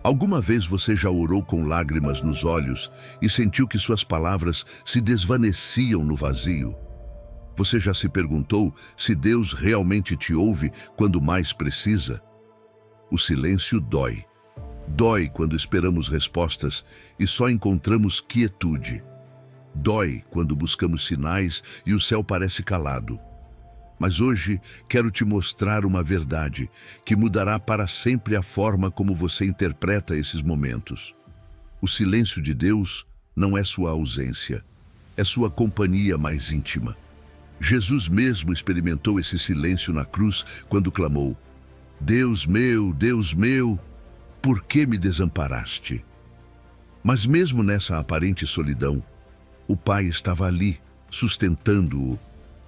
Alguma vez você já orou com lágrimas nos olhos e sentiu que suas palavras se desvaneciam no vazio? Você já se perguntou se Deus realmente te ouve quando mais precisa? O silêncio dói. Dói quando esperamos respostas e só encontramos quietude. Dói quando buscamos sinais e o céu parece calado. Mas hoje quero te mostrar uma verdade que mudará para sempre a forma como você interpreta esses momentos. O silêncio de Deus não é sua ausência, é sua companhia mais íntima. Jesus mesmo experimentou esse silêncio na cruz quando clamou: Deus meu, por que me desamparaste? Mas mesmo nessa aparente solidão, o Pai estava ali, sustentando-o,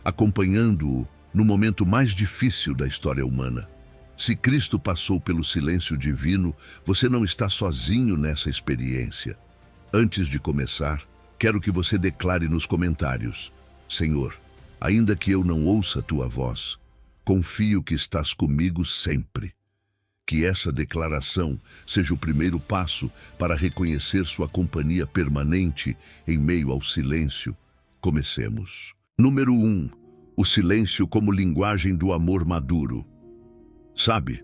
acompanhando-o no momento mais difícil da história humana. Se Cristo passou pelo silêncio divino, você não está sozinho nessa experiência. Antes de começar, quero que você declare nos comentários: Senhor, ainda que eu não ouça a tua voz, confio que estás comigo sempre. Que essa declaração seja o primeiro passo para reconhecer sua companhia permanente em meio ao silêncio. Comecemos. Número 1. O silêncio como linguagem do amor maduro. Sabe,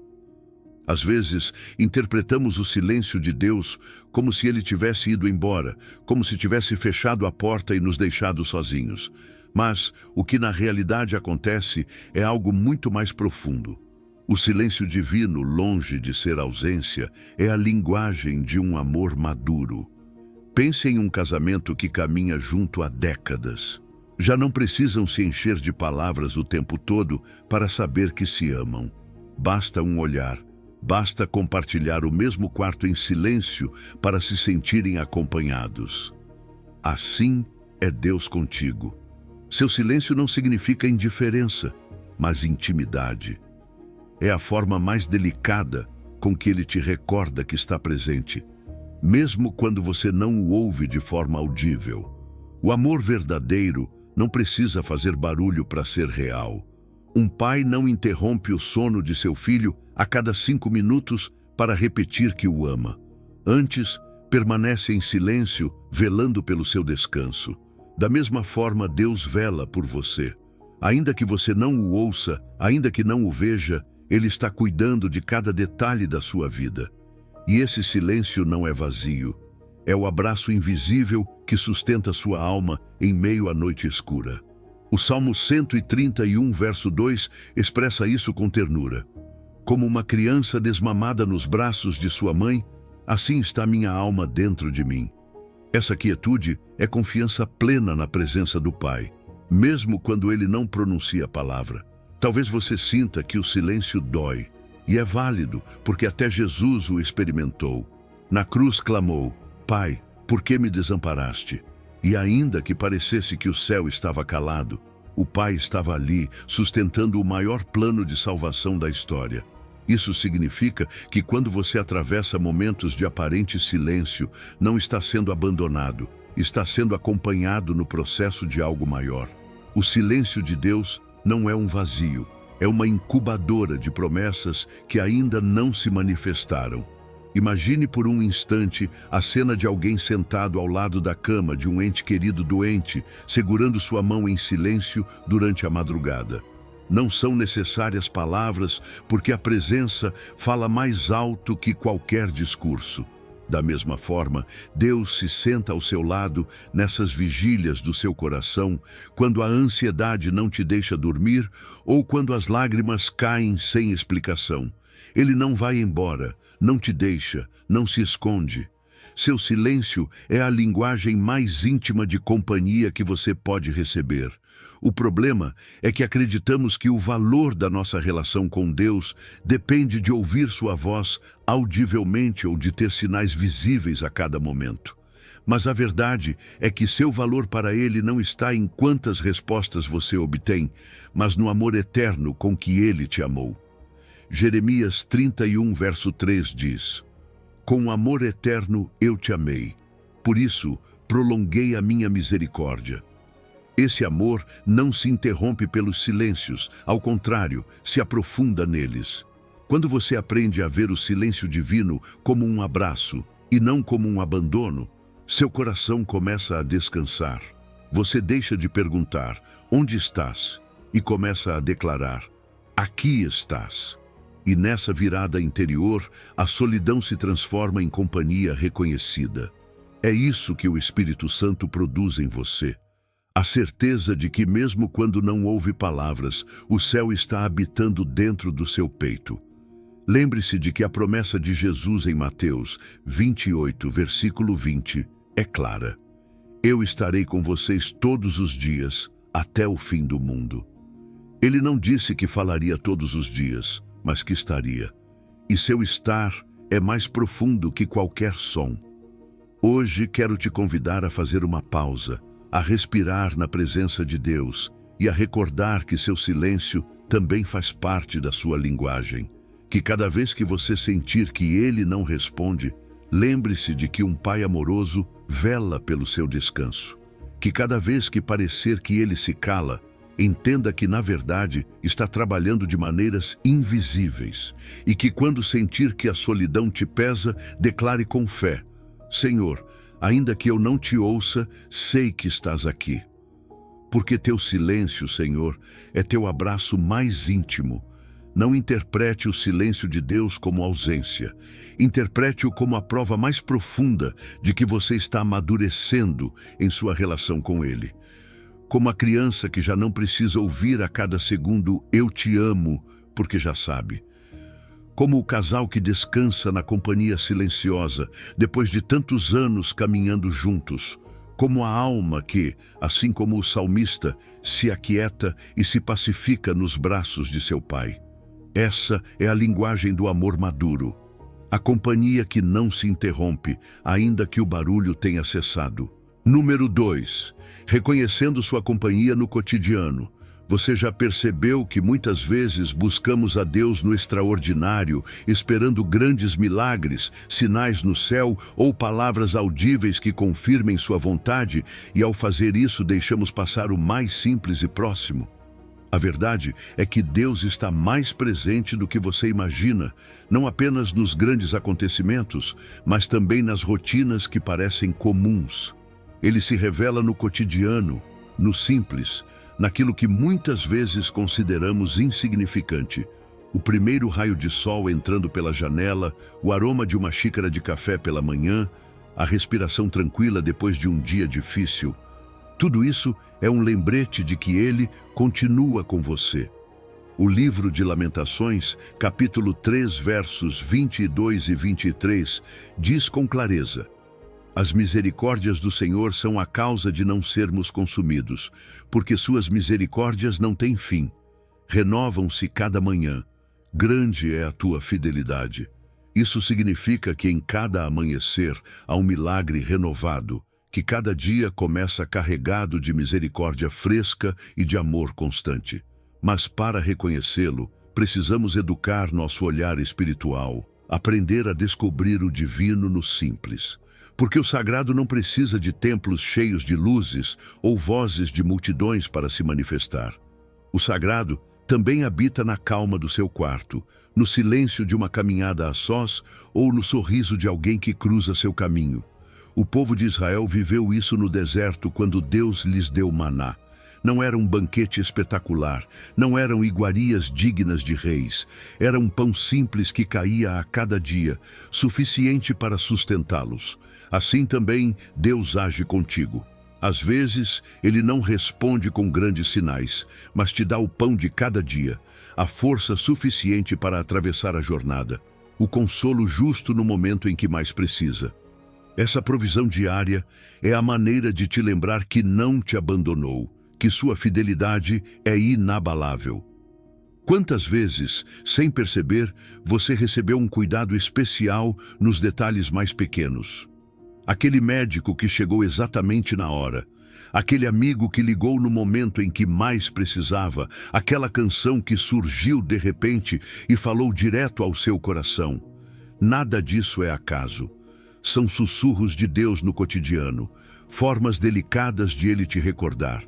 às vezes interpretamos o silêncio de Deus como se ele tivesse ido embora, como se tivesse fechado a porta e nos deixado sozinhos. Mas o que na realidade acontece é algo muito mais profundo. O silêncio divino, longe de ser ausência, é a linguagem de um amor maduro. Pense em um casamento que caminha junto há décadas. Já não precisam se encher de palavras o tempo todo para saber que se amam. Basta um olhar, basta compartilhar o mesmo quarto em silêncio para se sentirem acompanhados. Assim é Deus contigo. Seu silêncio não significa indiferença, mas intimidade. É a forma mais delicada com que Ele te recorda que está presente, mesmo quando você não o ouve de forma audível. O amor verdadeiro não precisa fazer barulho para ser real. Um pai não interrompe o sono de seu filho a cada 5 minutos para repetir que o ama. Antes, permanece em silêncio, velando pelo seu descanso. Da mesma forma, Deus vela por você. Ainda que você não o ouça, ainda que não o veja, Ele está cuidando de cada detalhe da sua vida. E esse silêncio não é vazio. É o abraço invisível que sustenta sua alma em meio à noite escura. O Salmo 131, verso 2, expressa isso com ternura. Como uma criança desmamada nos braços de sua mãe, assim está minha alma dentro de mim. Essa quietude é confiança plena na presença do Pai, mesmo quando Ele não pronuncia a palavra. Talvez você sinta que o silêncio dói, e é válido, porque até Jesus o experimentou. Na cruz clamou: Pai, por que me desamparaste? E ainda que parecesse que o céu estava calado, o Pai estava ali, sustentando o maior plano de salvação da história. Isso significa que quando você atravessa momentos de aparente silêncio, não está sendo abandonado, está sendo acompanhado no processo de algo maior. O silêncio de Deus não é um vazio, é uma incubadora de promessas que ainda não se manifestaram. Imagine por um instante a cena de alguém sentado ao lado da cama de um ente querido doente, segurando sua mão em silêncio durante a madrugada. Não são necessárias palavras, porque a presença fala mais alto que qualquer discurso. Da mesma forma, Deus se senta ao seu lado nessas vigílias do seu coração, quando a ansiedade não te deixa dormir ou quando as lágrimas caem sem explicação. Ele não vai embora, não te deixa, não se esconde. Seu silêncio é a linguagem mais íntima de companhia que você pode receber. O problema é que acreditamos que o valor da nossa relação com Deus depende de ouvir sua voz audivelmente ou de ter sinais visíveis a cada momento. Mas a verdade é que seu valor para Ele não está em quantas respostas você obtém, mas no amor eterno com que Ele te amou. Jeremias 31, verso 3 diz: Com amor eterno eu te amei, por isso prolonguei a minha misericórdia. Esse amor não se interrompe pelos silêncios, ao contrário, se aprofunda neles. Quando você aprende a ver o silêncio divino como um abraço e não como um abandono, seu coração começa a descansar. Você deixa de perguntar, onde estás? E começa a declarar, aqui estás. E nessa virada interior, a solidão se transforma em companhia reconhecida. É isso que o Espírito Santo produz em você. A certeza de que mesmo quando não ouve palavras, o céu está habitando dentro do seu peito. Lembre-se de que a promessa de Jesus em Mateus 28, versículo 20, é clara. Eu estarei com vocês todos os dias, até o fim do mundo. Ele não disse que falaria todos os dias, mas que estaria. E seu estar é mais profundo que qualquer som. Hoje quero te convidar a fazer uma pausa, a respirar na presença de Deus e a recordar que seu silêncio também faz parte da sua linguagem. Que cada vez que você sentir que ele não responde, lembre-se de que um pai amoroso vela pelo seu descanso. Que cada vez que parecer que ele se cala, entenda que, na verdade, está trabalhando de maneiras invisíveis. E que quando sentir que a solidão te pesa, declare com fé, Senhor, ainda que eu não te ouça, sei que estás aqui. Porque teu silêncio, Senhor, é teu abraço mais íntimo. Não interprete o silêncio de Deus como ausência. Interprete-o como a prova mais profunda de que você está amadurecendo em sua relação com Ele. Como a criança que já não precisa ouvir a cada segundo, eu te amo, porque já sabe. Como o casal que descansa na companhia silenciosa, depois de tantos anos caminhando juntos. Como a alma que, assim como o salmista, se aquieta e se pacifica nos braços de seu pai. Essa é a linguagem do amor maduro. A companhia que não se interrompe, ainda que o barulho tenha cessado. Número 2. Reconhecendo sua companhia no cotidiano. Você já percebeu que muitas vezes buscamos a Deus no extraordinário, esperando grandes milagres, sinais no céu ou palavras audíveis que confirmem sua vontade, e ao fazer isso deixamos passar o mais simples e próximo? A verdade é que Deus está mais presente do que você imagina, não apenas nos grandes acontecimentos, mas também nas rotinas que parecem comuns. Ele se revela no cotidiano, no simples, naquilo que muitas vezes consideramos insignificante. O primeiro raio de sol entrando pela janela, o aroma de uma xícara de café pela manhã, a respiração tranquila depois de um dia difícil. Tudo isso é um lembrete de que Ele continua com você. O livro de Lamentações, capítulo 3, versos 22 e 23, diz com clareza: as misericórdias do Senhor são a causa de não sermos consumidos, porque suas misericórdias não têm fim. Renovam-se cada manhã. Grande é a tua fidelidade. Isso significa que em cada amanhecer há um milagre renovado, que cada dia começa carregado de misericórdia fresca e de amor constante. Mas para reconhecê-lo, precisamos educar nosso olhar espiritual, aprender a descobrir o divino no simples. Porque o sagrado não precisa de templos cheios de luzes ou vozes de multidões para se manifestar. O sagrado também habita na calma do seu quarto, no silêncio de uma caminhada a sós ou no sorriso de alguém que cruza seu caminho. O povo de Israel viveu isso no deserto quando Deus lhes deu maná. Não era um banquete espetacular, não eram iguarias dignas de reis. Era um pão simples que caía a cada dia, suficiente para sustentá-los. Assim também Deus age contigo. Às vezes, Ele não responde com grandes sinais, mas te dá o pão de cada dia, a força suficiente para atravessar a jornada, o consolo justo no momento em que mais precisa. Essa provisão diária é a maneira de te lembrar que não te abandonou, que sua fidelidade é inabalável. Quantas vezes, sem perceber, você recebeu um cuidado especial nos detalhes mais pequenos? Aquele médico que chegou exatamente na hora, aquele amigo que ligou no momento em que mais precisava, aquela canção que surgiu de repente e falou direto ao seu coração. Nada disso é acaso. São sussurros de Deus no cotidiano, formas delicadas de Ele te recordar.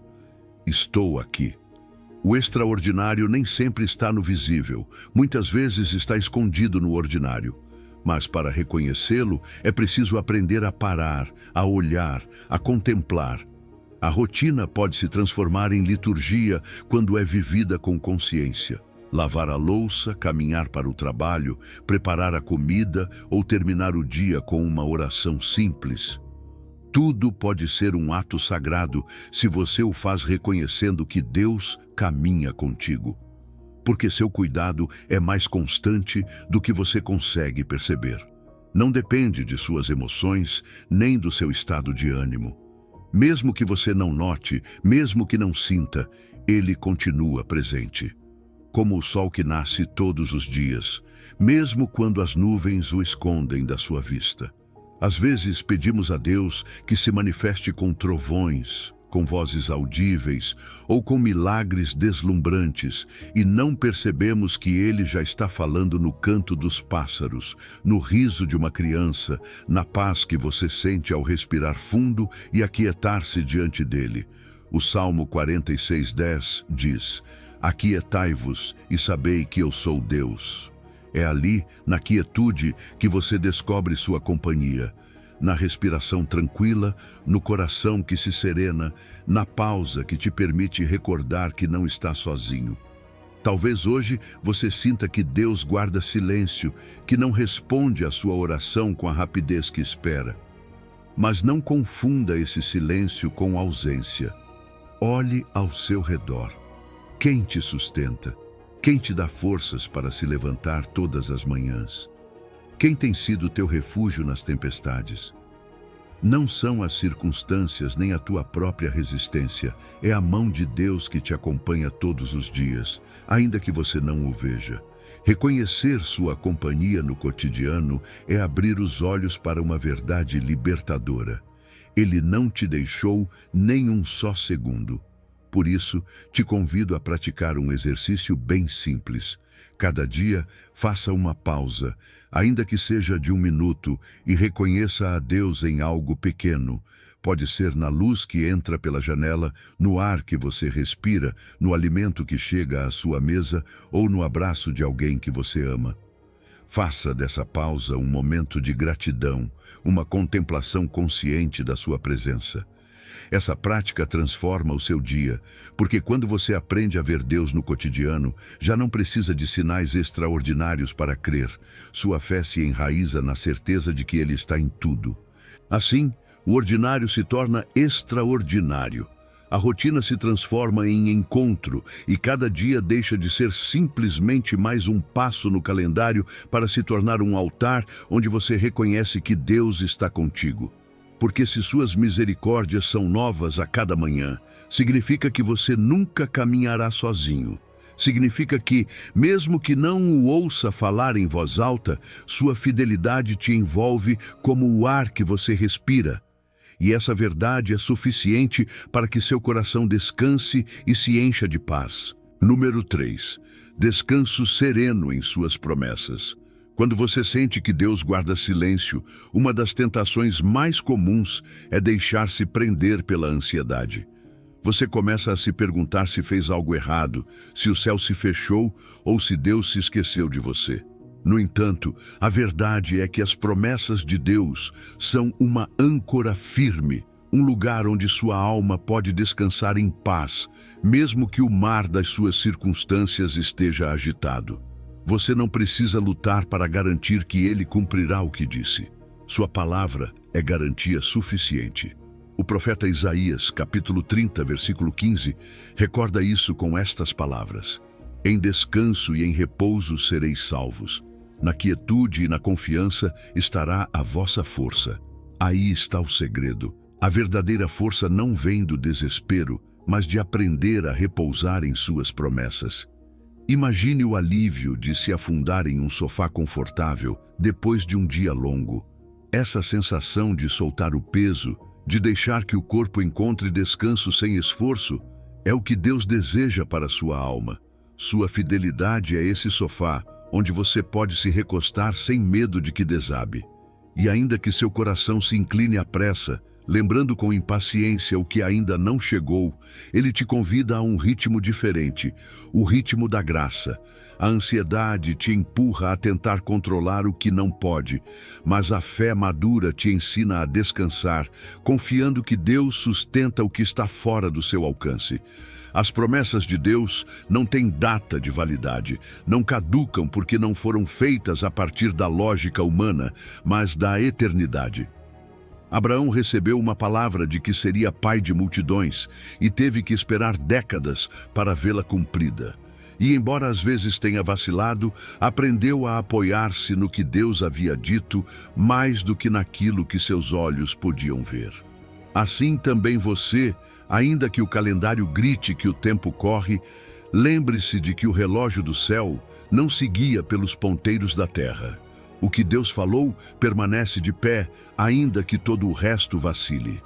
Estou aqui. O extraordinário nem sempre está no visível, muitas vezes está escondido no ordinário. Mas para reconhecê-lo, é preciso aprender a parar, a olhar, a contemplar. A rotina pode se transformar em liturgia quando é vivida com consciência. Lavar a louça, caminhar para o trabalho, preparar a comida ou terminar o dia com uma oração simples. Tudo pode ser um ato sagrado se você o faz reconhecendo que Deus caminha contigo. Porque seu cuidado é mais constante do que você consegue perceber. Não depende de suas emoções, nem do seu estado de ânimo. Mesmo que você não note, mesmo que não sinta, Ele continua presente. Como o sol que nasce todos os dias, mesmo quando as nuvens o escondem da sua vista. Às vezes pedimos a Deus que se manifeste com trovões, com vozes audíveis ou com milagres deslumbrantes e não percebemos que Ele já está falando no canto dos pássaros, no riso de uma criança, na paz que você sente ao respirar fundo e aquietar-se diante dele. O Salmo 46:10 diz: Aquietai-vos e sabei que eu sou Deus. É ali, na quietude, que você descobre sua companhia. Na respiração tranquila, no coração que se serena, na pausa que te permite recordar que não está sozinho. Talvez hoje você sinta que Deus guarda silêncio, que não responde à sua oração com a rapidez que espera. Mas não confunda esse silêncio com ausência. Olhe ao seu redor. Quem te sustenta? Quem te dá forças para se levantar todas as manhãs? Quem tem sido teu refúgio nas tempestades? Não são as circunstâncias nem a tua própria resistência, é a mão de Deus que te acompanha todos os dias, ainda que você não o veja. Reconhecer sua companhia no cotidiano é abrir os olhos para uma verdade libertadora. Ele não te deixou nem um só segundo. Por isso, te convido a praticar um exercício bem simples. Cada dia, faça uma pausa, ainda que seja de 1 minuto, e reconheça a Deus em algo pequeno. Pode ser na luz que entra pela janela, no ar que você respira, no alimento que chega à sua mesa ou no abraço de alguém que você ama. Faça dessa pausa um momento de gratidão, uma contemplação consciente da sua presença. Essa prática transforma o seu dia, porque quando você aprende a ver Deus no cotidiano, já não precisa de sinais extraordinários para crer. Sua fé se enraiza na certeza de que Ele está em tudo. Assim, o ordinário se torna extraordinário. A rotina se transforma em encontro e cada dia deixa de ser simplesmente mais um passo no calendário para se tornar um altar onde você reconhece que Deus está contigo. Porque se suas misericórdias são novas a cada manhã, significa que você nunca caminhará sozinho. Significa que, mesmo que não o ouça falar em voz alta, sua fidelidade te envolve como o ar que você respira. E essa verdade é suficiente para que seu coração descanse e se encha de paz. Número 3. Descanso sereno em suas promessas. Quando você sente que Deus guarda silêncio, uma das tentações mais comuns é deixar-se prender pela ansiedade. Você começa a se perguntar se fez algo errado, se o céu se fechou ou se Deus se esqueceu de você. No entanto, a verdade é que as promessas de Deus são uma âncora firme, um lugar onde sua alma pode descansar em paz, mesmo que o mar das suas circunstâncias esteja agitado. Você não precisa lutar para garantir que Ele cumprirá o que disse. Sua palavra é garantia suficiente. O profeta Isaías, capítulo 30, versículo 15, recorda isso com estas palavras: Em descanso e em repouso sereis salvos. Na quietude e na confiança estará a vossa força. Aí está o segredo. A verdadeira força não vem do desespero, mas de aprender a repousar em suas promessas. Imagine o alívio de se afundar em um sofá confortável depois de um dia longo. Essa sensação de soltar o peso, de deixar que o corpo encontre descanso sem esforço, é o que Deus deseja para a sua alma. Sua fidelidade é esse sofá, onde você pode se recostar sem medo de que desabe. E ainda que seu coração se incline à pressa, Lembrando com impaciência o que ainda não chegou, ele te convida a um ritmo diferente, o ritmo da graça. A ansiedade te empurra a tentar controlar o que não pode, mas a fé madura te ensina a descansar, confiando que Deus sustenta o que está fora do seu alcance. As promessas de Deus não têm data de validade, não caducam porque não foram feitas a partir da lógica humana, mas da eternidade. Abraão recebeu uma palavra de que seria pai de multidões e teve que esperar décadas para vê-la cumprida. E embora às vezes tenha vacilado, aprendeu a apoiar-se no que Deus havia dito mais do que naquilo que seus olhos podiam ver. Assim também você, ainda que o calendário grite que o tempo corre, lembre-se de que o relógio do céu não se guia pelos ponteiros da terra. O que Deus falou permanece de pé, ainda que todo o resto vacile.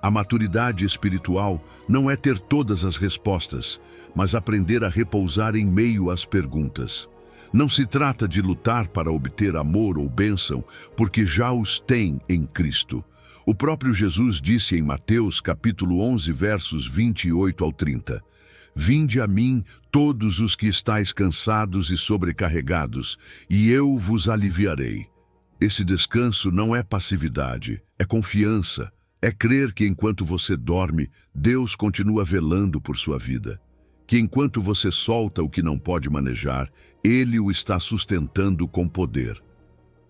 A maturidade espiritual não é ter todas as respostas, mas aprender a repousar em meio às perguntas. Não se trata de lutar para obter amor ou bênção, porque já os tem em Cristo. O próprio Jesus disse em Mateus capítulo 11, versos 28 ao 30, Vinde a mim, todos os que estáis cansados e sobrecarregados, e eu vos aliviarei. Esse descanso não é passividade, é confiança, é crer que enquanto você dorme, Deus continua velando por sua vida. Que enquanto você solta o que não pode manejar, Ele o está sustentando com poder.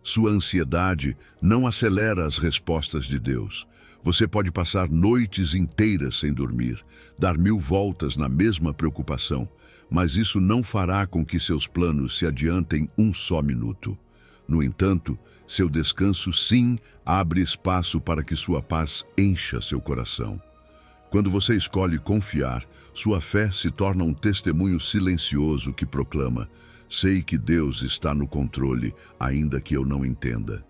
Sua ansiedade não acelera as respostas de Deus. Você pode passar noites inteiras sem dormir, dar 1000 voltas na mesma preocupação, mas isso não fará com que seus planos se adiantem um só minuto. No entanto, seu descanso sim abre espaço para que sua paz encha seu coração. Quando você escolhe confiar, sua fé se torna um testemunho silencioso que proclama: sei que Deus está no controle, ainda que eu não entenda.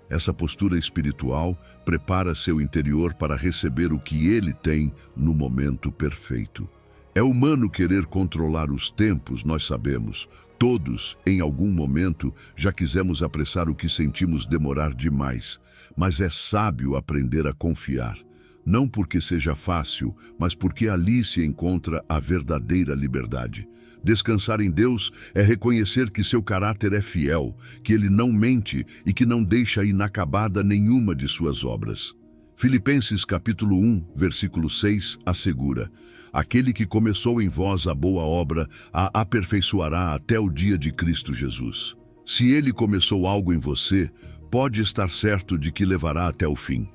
Essa postura espiritual prepara seu interior para receber o que Ele tem no momento perfeito. É humano querer controlar os tempos, nós sabemos. Todos, em algum momento, já quisemos apressar o que sentimos demorar demais. Mas é sábio aprender a confiar. Não porque seja fácil, mas porque ali se encontra a verdadeira liberdade. Descansar em Deus é reconhecer que seu caráter é fiel, que Ele não mente e que não deixa inacabada nenhuma de suas obras. Filipenses capítulo 1, versículo 6 assegura: Aquele que começou em vós a boa obra, a aperfeiçoará até o dia de Cristo Jesus. Se Ele começou algo em você, pode estar certo de que levará até o fim.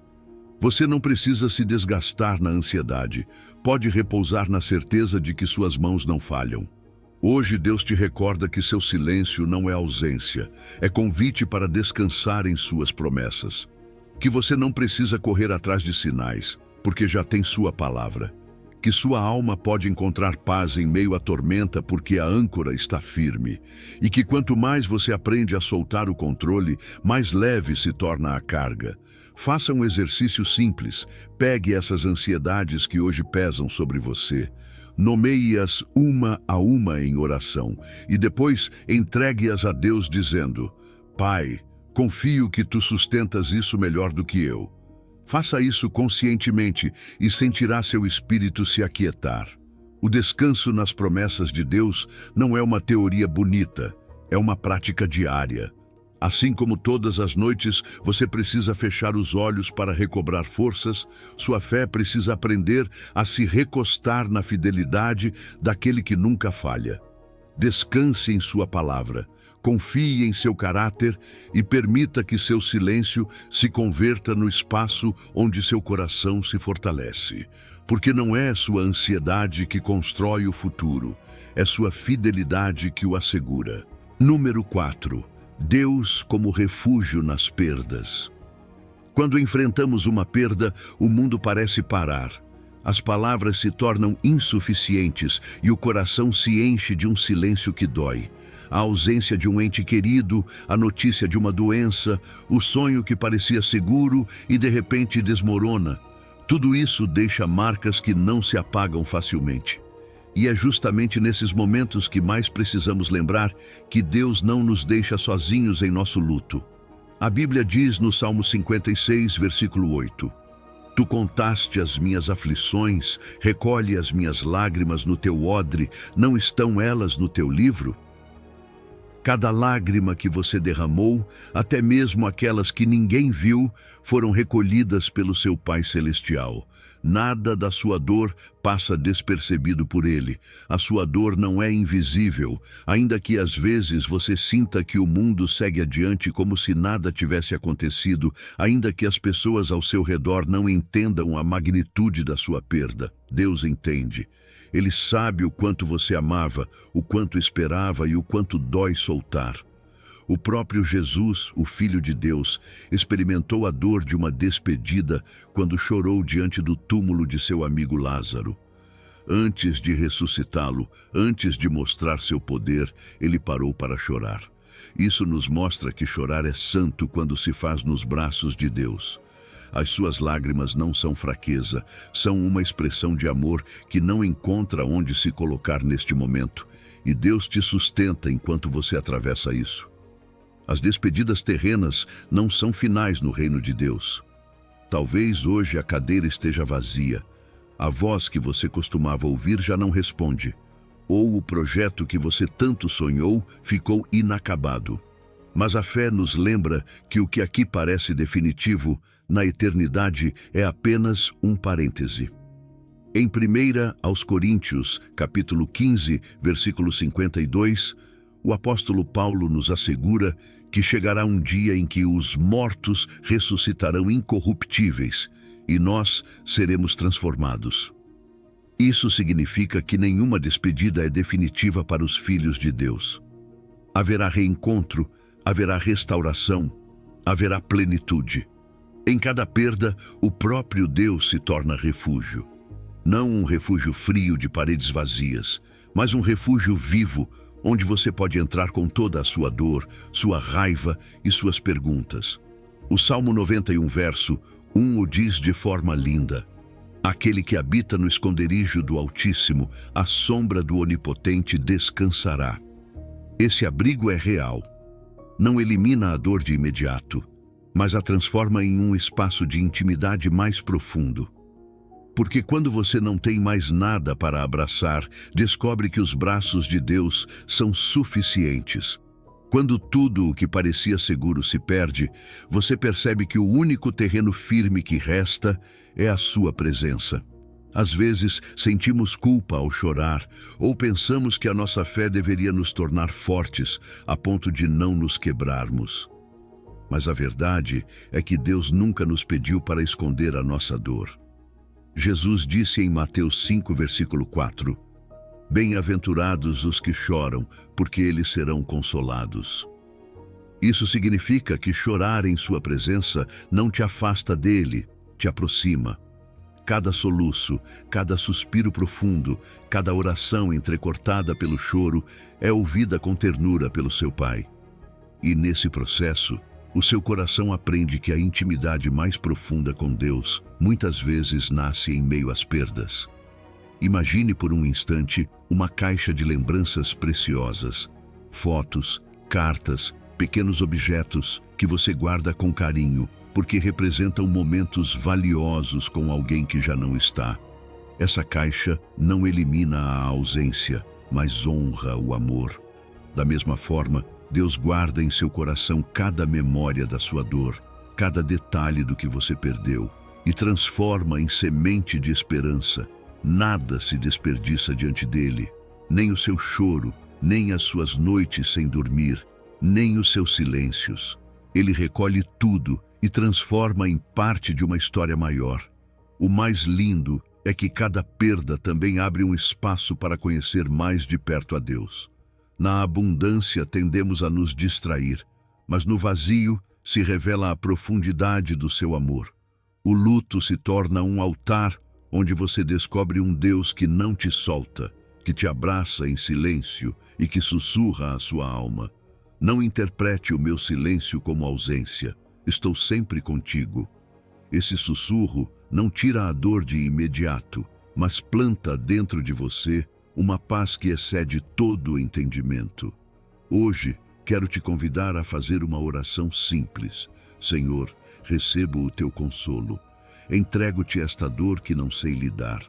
Você não precisa se desgastar na ansiedade, pode repousar na certeza de que suas mãos não falham. Hoje Deus te recorda que seu silêncio não é ausência, é convite para descansar em suas promessas. Que você não precisa correr atrás de sinais, porque já tem sua palavra. Que sua alma pode encontrar paz em meio à tormenta porque a âncora está firme. E que quanto mais você aprende a soltar o controle, mais leve se torna a carga. Faça um exercício simples, pegue essas ansiedades que hoje pesam sobre você. Nomeie-as uma a uma em oração e depois entregue-as a Deus dizendo: Pai, confio que Tu sustentas isso melhor do que eu. Faça isso conscientemente e sentirá seu espírito se aquietar. O descanso nas promessas de Deus não é uma teoria bonita, é uma prática diária. Assim como todas as noites você precisa fechar os olhos para recobrar forças, sua fé precisa aprender a se recostar na fidelidade daquele que nunca falha. Descanse em sua palavra, confie em seu caráter e permita que seu silêncio se converta no espaço onde seu coração se fortalece. Porque não é sua ansiedade que constrói o futuro, é sua fidelidade que o assegura. Número 4. Deus como refúgio nas perdas. Quando enfrentamos uma perda, o mundo parece parar. As palavras se tornam insuficientes e o coração se enche de um silêncio que dói. A ausência de um ente querido, a notícia de uma doença, o sonho que parecia seguro e de repente desmorona. Tudo isso deixa marcas que não se apagam facilmente. E é justamente nesses momentos que mais precisamos lembrar que Deus não nos deixa sozinhos em nosso luto. A Bíblia diz no Salmo 56, versículo 8: Tu contaste as minhas aflições, recolhe as minhas lágrimas no teu odre, não estão elas no teu livro? Cada lágrima que você derramou, até mesmo aquelas que ninguém viu, foram recolhidas pelo seu Pai Celestial. Nada da sua dor passa despercebido por Ele. A sua dor não é invisível, ainda que às vezes você sinta que o mundo segue adiante como se nada tivesse acontecido, ainda que as pessoas ao seu redor não entendam a magnitude da sua perda. Deus entende. Ele sabe o quanto você amava, o quanto esperava e o quanto dói soltar. O próprio Jesus, o Filho de Deus, experimentou a dor de uma despedida quando chorou diante do túmulo de seu amigo Lázaro. Antes de ressuscitá-lo, antes de mostrar seu poder, ele parou para chorar. Isso nos mostra que chorar é santo quando se faz nos braços de Deus. As suas lágrimas não são fraqueza, são uma expressão de amor que não encontra onde se colocar neste momento. E Deus te sustenta enquanto você atravessa isso. As despedidas terrenas não são finais no reino de Deus. Talvez hoje a cadeira esteja vazia. A voz que você costumava ouvir já não responde. Ou o projeto que você tanto sonhou ficou inacabado. Mas a fé nos lembra que o que aqui parece definitivo, na eternidade, é apenas um parêntese. Em 1 aos Coríntios, capítulo 15, versículo 52, o apóstolo Paulo nos assegura que chegará um dia em que os mortos ressuscitarão incorruptíveis e nós seremos transformados. Isso significa que nenhuma despedida é definitiva para os filhos de Deus. Haverá reencontro, haverá restauração, haverá plenitude. Em cada perda, o próprio Deus se torna refúgio. Não um refúgio frio de paredes vazias, mas um refúgio vivo, onde você pode entrar com toda a sua dor, sua raiva e suas perguntas. O Salmo 91, verso 1 o diz de forma linda: aquele que habita no esconderijo do Altíssimo, à sombra do Onipotente descansará. Esse abrigo é real. Não elimina a dor de imediato, mas a transforma em um espaço de intimidade mais profundo. Porque quando você não tem mais nada para abraçar, descobre que os braços de Deus são suficientes. Quando tudo o que parecia seguro se perde, você percebe que o único terreno firme que resta é a sua presença. Às vezes, sentimos culpa ao chorar, ou pensamos que a nossa fé deveria nos tornar fortes, a ponto de não nos quebrarmos. Mas a verdade é que Deus nunca nos pediu para esconder a nossa dor. Jesus disse em Mateus 5, versículo 4, bem-aventurados os que choram, porque eles serão consolados. Isso significa que chorar em sua presença não te afasta dele, te aproxima. Cada soluço, cada suspiro profundo, cada oração entrecortada pelo choro é ouvida com ternura pelo seu Pai. E nesse processo, o seu coração aprende que a intimidade mais profunda com Deus muitas vezes nasce em meio às perdas. Imagine por um instante uma caixa de lembranças preciosas, fotos, cartas, pequenos objetos que você guarda com carinho, porque representam momentos valiosos com alguém que já não está. Essa caixa não elimina a ausência, mas honra o amor. Da mesma forma, Deus guarda em seu coração cada memória da sua dor, cada detalhe do que você perdeu, e transforma em semente de esperança. Nada se desperdiça diante dele, nem o seu choro, nem as suas noites sem dormir, nem os seus silêncios. Ele recolhe tudo e transforma em parte de uma história maior. O mais lindo é que cada perda também abre um espaço para conhecer mais de perto a Deus. Na abundância tendemos a nos distrair, mas no vazio se revela a profundidade do seu amor. O luto se torna um altar onde você descobre um Deus que não te solta, que te abraça em silêncio e que sussurra à sua alma. Não interprete o meu silêncio como ausência. Estou sempre contigo. Esse sussurro não tira a dor de imediato, mas planta dentro de você uma paz que excede todo o entendimento. Hoje, quero te convidar a fazer uma oração simples. Senhor, recebo o teu consolo. Entrego-te esta dor que não sei lidar.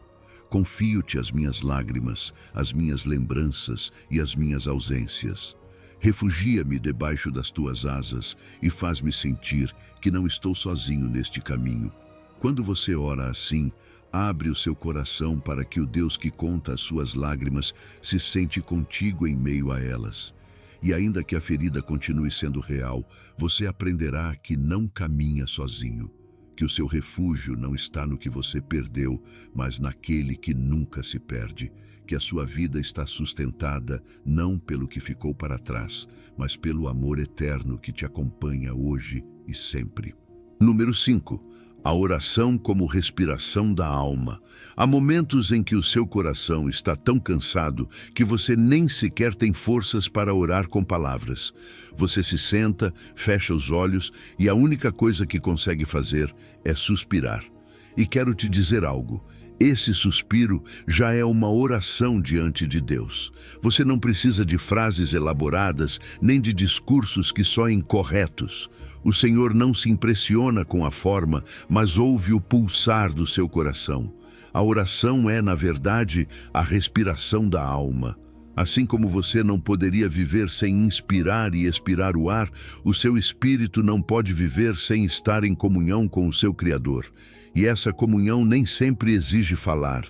Confio-te as minhas lágrimas, as minhas lembranças e as minhas ausências. Refugia-me debaixo das tuas asas e faz-me sentir que não estou sozinho neste caminho. Quando você ora assim, abre o seu coração para que o Deus que conta as suas lágrimas se sente contigo em meio a elas. E ainda que a ferida continue sendo real, você aprenderá que não caminha sozinho, que o seu refúgio não está no que você perdeu, mas naquele que nunca se perde, que a sua vida está sustentada não pelo que ficou para trás, mas pelo amor eterno que te acompanha hoje e sempre. Número 5. A oração como respiração da alma. Há momentos em que o seu coração está tão cansado que você nem sequer tem forças para orar com palavras. Você se senta, fecha os olhos e a única coisa que consegue fazer é suspirar. E quero te dizer algo. Esse suspiro já é uma oração diante de Deus. Você não precisa de frases elaboradas, nem de discursos que soem corretos. O Senhor não se impressiona com a forma, mas ouve o pulsar do seu coração. A oração é, na verdade, a respiração da alma. Assim como você não poderia viver sem inspirar e expirar o ar, o seu espírito não pode viver sem estar em comunhão com o seu Criador. E essa comunhão nem sempre exige falar.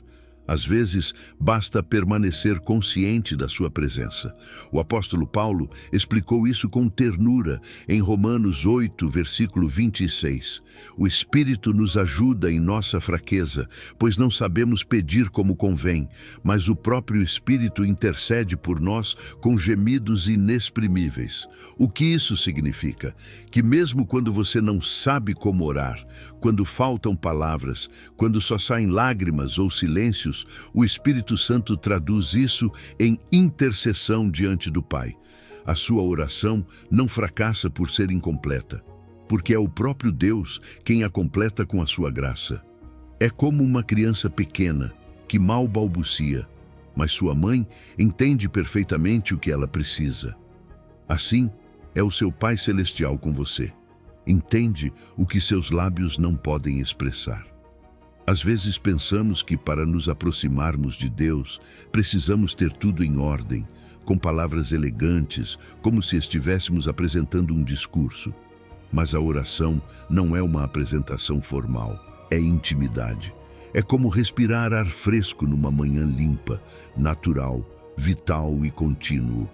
Às vezes, basta permanecer consciente da sua presença. O apóstolo Paulo explicou isso com ternura em Romanos 8, versículo 26. O Espírito nos ajuda em nossa fraqueza, pois não sabemos pedir como convém, mas o próprio Espírito intercede por nós com gemidos inexprimíveis. O que isso significa? Que mesmo quando você não sabe como orar, quando faltam palavras, quando só saem lágrimas ou silêncios, o Espírito Santo traduz isso em intercessão diante do Pai. A sua oração não fracassa por ser incompleta, porque é o próprio Deus quem a completa com a sua graça. É como uma criança pequena que mal balbucia, mas sua mãe entende perfeitamente o que ela precisa. Assim, é o seu Pai Celestial com você. Entende o que seus lábios não podem expressar. Às vezes pensamos que para nos aproximarmos de Deus, precisamos ter tudo em ordem, com palavras elegantes, como se estivéssemos apresentando um discurso. Mas a oração não é uma apresentação formal, é intimidade. É como respirar ar fresco numa manhã limpa, natural, vital e contínuo.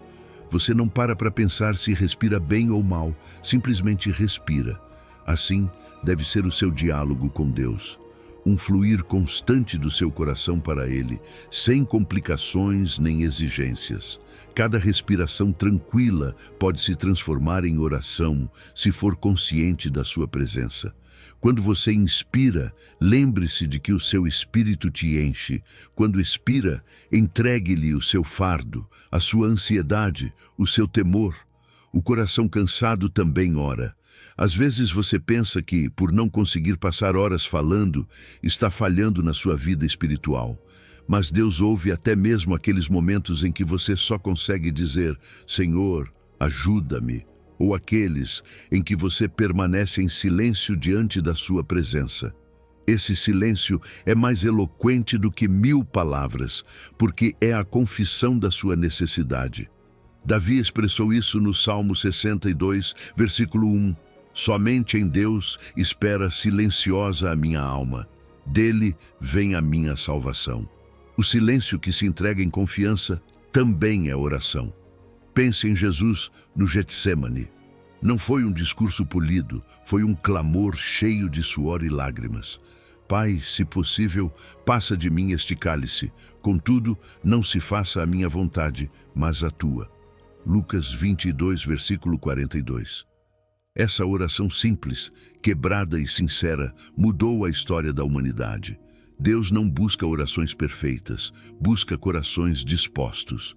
Você não para pensar se respira bem ou mal, simplesmente respira. Assim, deve ser o seu diálogo com Deus. Um fluir constante do seu coração para Ele, sem complicações nem exigências. Cada respiração tranquila pode se transformar em oração, se for consciente da sua presença. Quando você inspira, lembre-se de que o seu espírito te enche. Quando expira, entregue-lhe o seu fardo, a sua ansiedade, o seu temor. O coração cansado também ora. Às vezes você pensa que, por não conseguir passar horas falando, está falhando na sua vida espiritual. Mas Deus ouve até mesmo aqueles momentos em que você só consegue dizer, Senhor, ajuda-me, ou aqueles em que você permanece em silêncio diante da sua presença. Esse silêncio é mais eloquente do que 1000 palavras, porque é a confissão da sua necessidade. Davi expressou isso no Salmo 62, versículo 1. Somente em Deus espera silenciosa a minha alma. Dele vem a minha salvação. O silêncio que se entrega em confiança também é oração. Pense em Jesus no Getsêmani. Não foi um discurso polido, foi um clamor cheio de suor e lágrimas. Pai, se possível, passa de mim este cálice. Contudo, não se faça a minha vontade, mas a tua. Lucas 22, versículo 42. Essa oração simples, quebrada e sincera, mudou a história da humanidade. Deus não busca orações perfeitas, busca corações dispostos.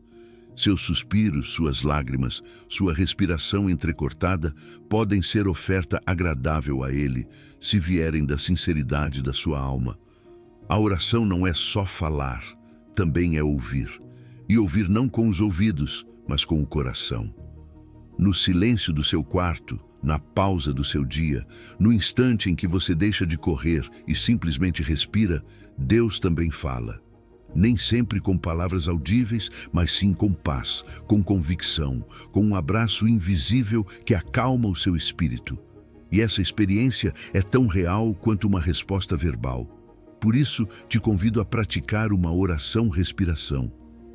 Seus suspiros, suas lágrimas, sua respiração entrecortada podem ser oferta agradável a Ele, se vierem da sinceridade da sua alma. A oração não é só falar, também é ouvir. E ouvir não com os ouvidos, mas com o coração. No silêncio do seu quarto, Na pausa do seu dia, no instante em que você deixa de correr e simplesmente respira, Deus também fala. Nem sempre com palavras audíveis, mas sim com paz, com convicção, com um abraço invisível que acalma o seu espírito. E essa experiência é tão real quanto uma resposta verbal. Por isso, te convido a praticar uma oração-respiração.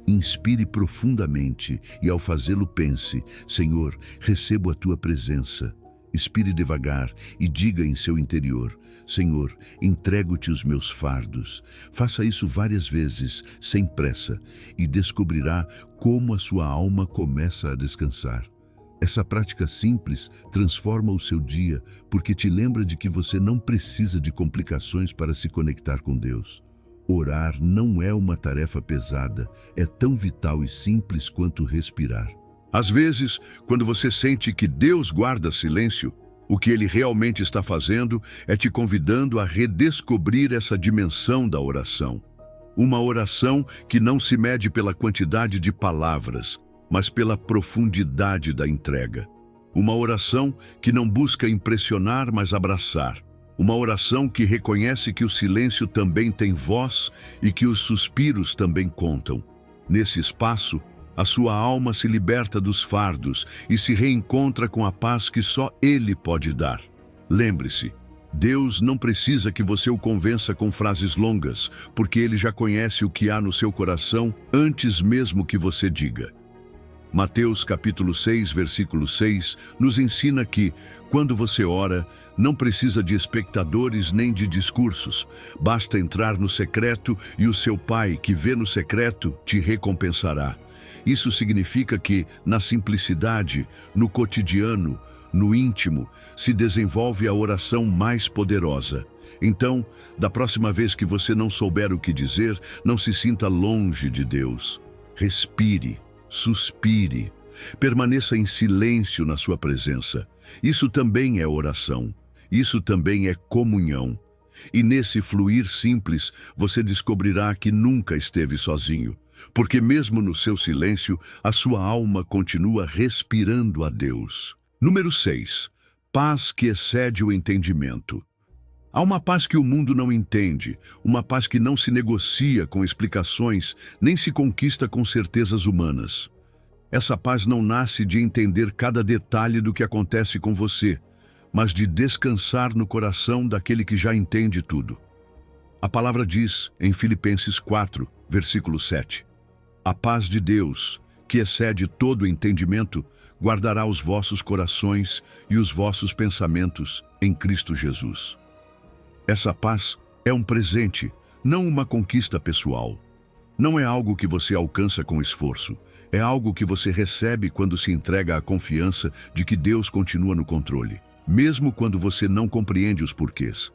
Inspire profundamente e, ao fazê-lo, pense: Senhor, recebo a tua presença. Expire devagar e diga em seu interior: Senhor, entrego-te os meus fardos. Faça isso várias vezes, sem pressa, e descobrirá como a sua alma começa a descansar. Essa prática simples transforma o seu dia, porque te lembra de que você não precisa de complicações para se conectar com Deus. Orar não é uma tarefa pesada, é tão vital e simples quanto respirar. Às vezes, quando você sente que Deus guarda silêncio, o que Ele realmente está fazendo é te convidando a redescobrir essa dimensão da oração. Uma oração que não se mede pela quantidade de palavras, mas pela profundidade da entrega. Uma oração que não busca impressionar, mas abraçar. Uma oração que reconhece que o silêncio também tem voz e que os suspiros também contam. Nesse espaço, a sua alma se liberta dos fardos e se reencontra com a paz que só Ele pode dar. Lembre-se, Deus não precisa que você o convença com frases longas, porque Ele já conhece o que há no seu coração antes mesmo que você diga. Mateus capítulo 6, versículo 6, nos ensina que, quando você ora, não precisa de espectadores nem de discursos. Basta entrar no secreto e o seu Pai, que vê no secreto, te recompensará. Isso significa que, na simplicidade, no cotidiano, no íntimo, se desenvolve a oração mais poderosa. Então, da próxima vez que você não souber o que dizer, não se sinta longe de Deus. Respire. Suspire, permaneça em silêncio na sua presença. Isso também é oração, isso também é comunhão. E nesse fluir simples, você descobrirá que nunca esteve sozinho, porque mesmo no seu silêncio, a sua alma continua respirando a Deus. Número 6. Paz que excede o entendimento. Há uma paz que o mundo não entende, uma paz que não se negocia com explicações, nem se conquista com certezas humanas. Essa paz não nasce de entender cada detalhe do que acontece com você, mas de descansar no coração daquele que já entende tudo. A palavra diz, em Filipenses 4, versículo 7, a paz de Deus, que excede todo o entendimento, guardará os vossos corações e os vossos pensamentos em Cristo Jesus. Essa paz é um presente, não uma conquista pessoal. Não é algo que você alcança com esforço. É algo que você recebe quando se entrega à confiança de que Deus continua no controle, mesmo quando você não compreende os porquês.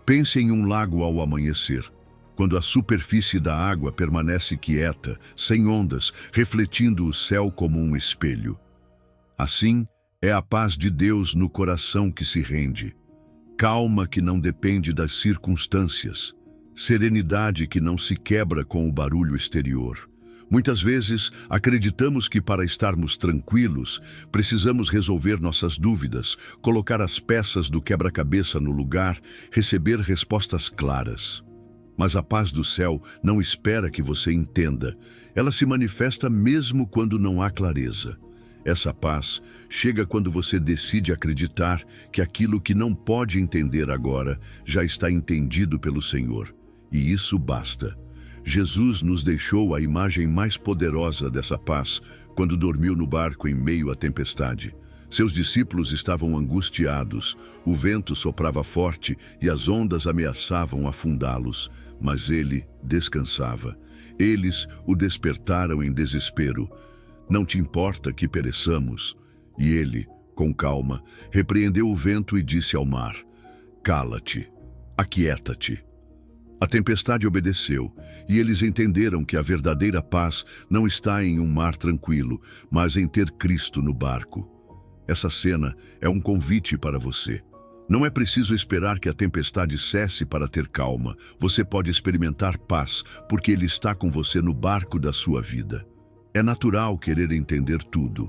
Pense em um lago ao amanhecer, quando a superfície da água permanece quieta, sem ondas, refletindo o céu como um espelho. Assim, é a paz de Deus no coração que se rende. Calma que não depende das circunstâncias. Serenidade que não se quebra com o barulho exterior. Muitas vezes, acreditamos que para estarmos tranquilos, precisamos resolver nossas dúvidas, colocar as peças do quebra-cabeça no lugar, receber respostas claras. Mas a paz do céu não espera que você entenda. Ela se manifesta mesmo quando não há clareza. Essa paz chega quando você decide acreditar que aquilo que não pode entender agora já está entendido pelo Senhor. E isso basta. Jesus nos deixou a imagem mais poderosa dessa paz quando dormiu no barco em meio à tempestade. Seus discípulos estavam angustiados, o vento soprava forte e as ondas ameaçavam afundá-los, mas ele descansava. Eles o despertaram em desespero. Não te importa que pereçamos? E ele, com calma, repreendeu o vento e disse ao mar: cala-te, aquieta-te. A tempestade obedeceu, e eles entenderam que a verdadeira paz não está em um mar tranquilo, mas em ter Cristo no barco. Essa cena é um convite para você. Não é preciso esperar que a tempestade cesse para ter calma. Você pode experimentar paz, porque Ele está com você no barco da sua vida. É natural querer entender tudo,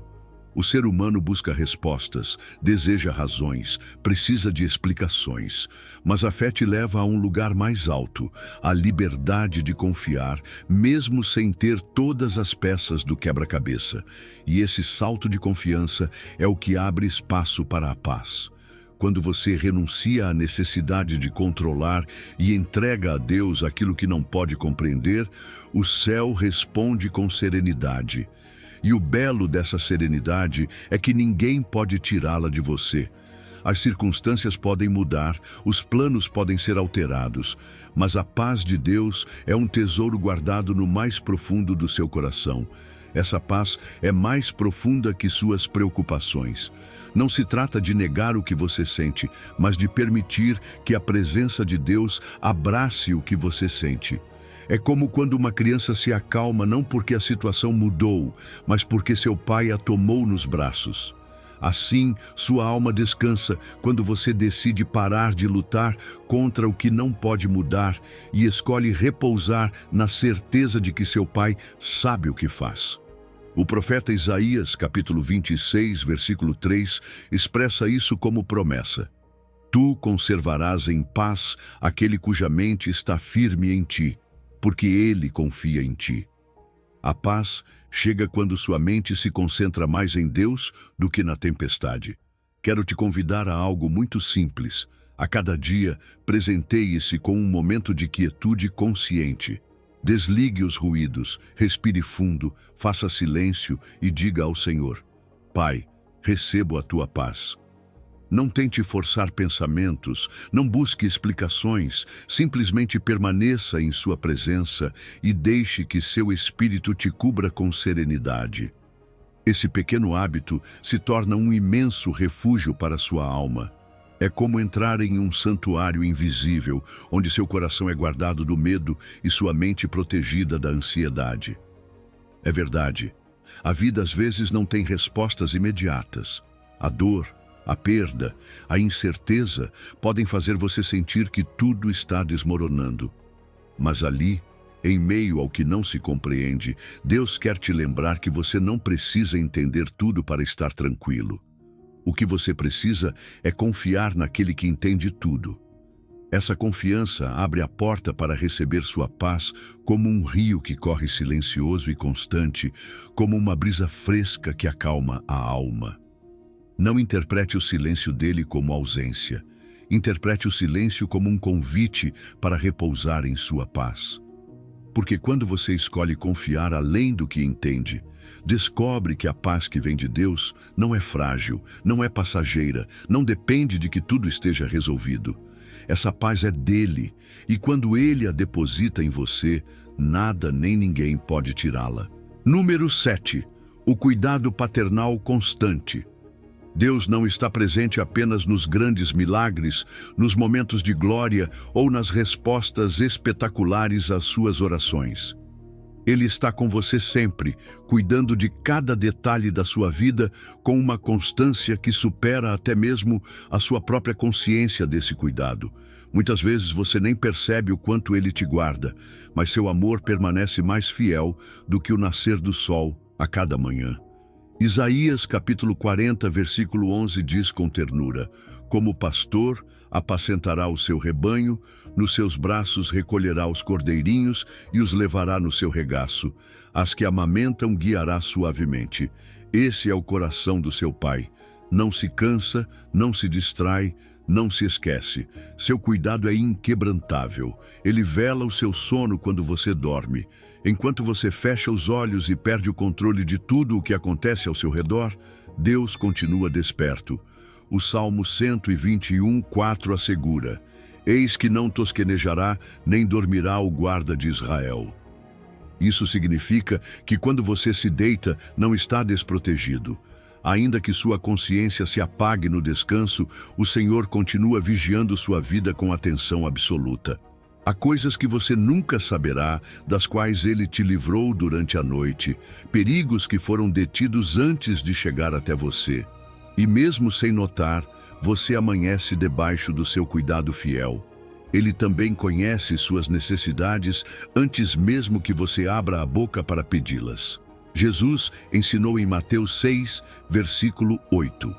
O ser humano busca respostas, deseja razões, precisa de explicações. Mas a fé te leva a um lugar mais alto, a liberdade de confiar, mesmo sem ter todas as peças do quebra-cabeça. E esse salto de confiança é o que abre espaço para a paz. Quando você renuncia à necessidade de controlar e entrega a Deus aquilo que não pode compreender, o céu responde com serenidade. E o belo dessa serenidade é que ninguém pode tirá-la de você. As circunstâncias podem mudar, os planos podem ser alterados, mas a paz de Deus é um tesouro guardado no mais profundo do seu coração. Essa paz é mais profunda que suas preocupações. Não se trata de negar o que você sente, mas de permitir que a presença de Deus abrace o que você sente. É como quando uma criança se acalma não porque a situação mudou, mas porque seu pai a tomou nos braços. Assim, sua alma descansa quando você decide parar de lutar contra o que não pode mudar e escolhe repousar na certeza de que seu pai sabe o que faz. O profeta Isaías, capítulo 26, versículo 3, expressa isso como promessa. Tu conservarás em paz aquele cuja mente está firme em ti, porque ele confia em ti. A paz chega quando sua mente se concentra mais em Deus do que na tempestade. Quero te convidar a algo muito simples. A cada dia, presenteie-se com um momento de quietude consciente. Desligue os ruídos, respire fundo, faça silêncio e diga ao Senhor: Pai, recebo a tua paz. Não tente forçar pensamentos, não busque explicações, simplesmente permaneça em sua presença e deixe que seu espírito te cubra com serenidade. Esse pequeno hábito se torna um imenso refúgio para sua alma. É como entrar em um santuário invisível, onde seu coração é guardado do medo e sua mente protegida da ansiedade. É verdade, a vida às vezes não tem respostas imediatas. A dor, a perda, a incerteza podem fazer você sentir que tudo está desmoronando. Mas ali, em meio ao que não se compreende, Deus quer te lembrar que você não precisa entender tudo para estar tranquilo. O que você precisa é confiar naquele que entende tudo. Essa confiança abre a porta para receber sua paz como um rio que corre silencioso e constante, como uma brisa fresca que acalma a alma. Não interprete o silêncio dele como ausência. Interprete o silêncio como um convite para repousar em sua paz. Porque quando você escolhe confiar além do que entende, descobre que a paz que vem de Deus não é frágil, não é passageira, não depende de que tudo esteja resolvido. Essa paz é dele, e quando ele a deposita em você, nada nem ninguém pode tirá-la. Número 7. O cuidado paternal constante. Deus não está presente apenas nos grandes milagres, nos momentos de glória ou nas respostas espetaculares às suas orações. Ele está com você sempre, cuidando de cada detalhe da sua vida com uma constância que supera até mesmo a sua própria consciência desse cuidado. Muitas vezes você nem percebe o quanto ele te guarda, mas seu amor permanece mais fiel do que o nascer do sol a cada manhã. Isaías capítulo 40, versículo 11 diz com ternura: Como pastor, apacentará o seu rebanho, nos seus braços recolherá os cordeirinhos e os levará no seu regaço. As que amamentam guiará suavemente. Esse é o coração do seu pai. Não se cansa, não se distrai, não se esquece. Seu cuidado é inquebrantável. Ele vela o seu sono quando você dorme. Enquanto você fecha os olhos e perde o controle de tudo o que acontece ao seu redor, Deus continua desperto. O Salmo 121, 4 assegura: Eis que não tosquenejará, nem dormirá o guarda de Israel. Isso significa que quando você se deita, não está desprotegido. Ainda que sua consciência se apague no descanso, o Senhor continua vigiando sua vida com atenção absoluta. Há coisas que você nunca saberá, das quais ele te livrou durante a noite, perigos que foram detidos antes de chegar até você. E mesmo sem notar, você amanhece debaixo do seu cuidado fiel. Ele também conhece suas necessidades antes mesmo que você abra a boca para pedi-las. Jesus ensinou em Mateus 6, versículo 8.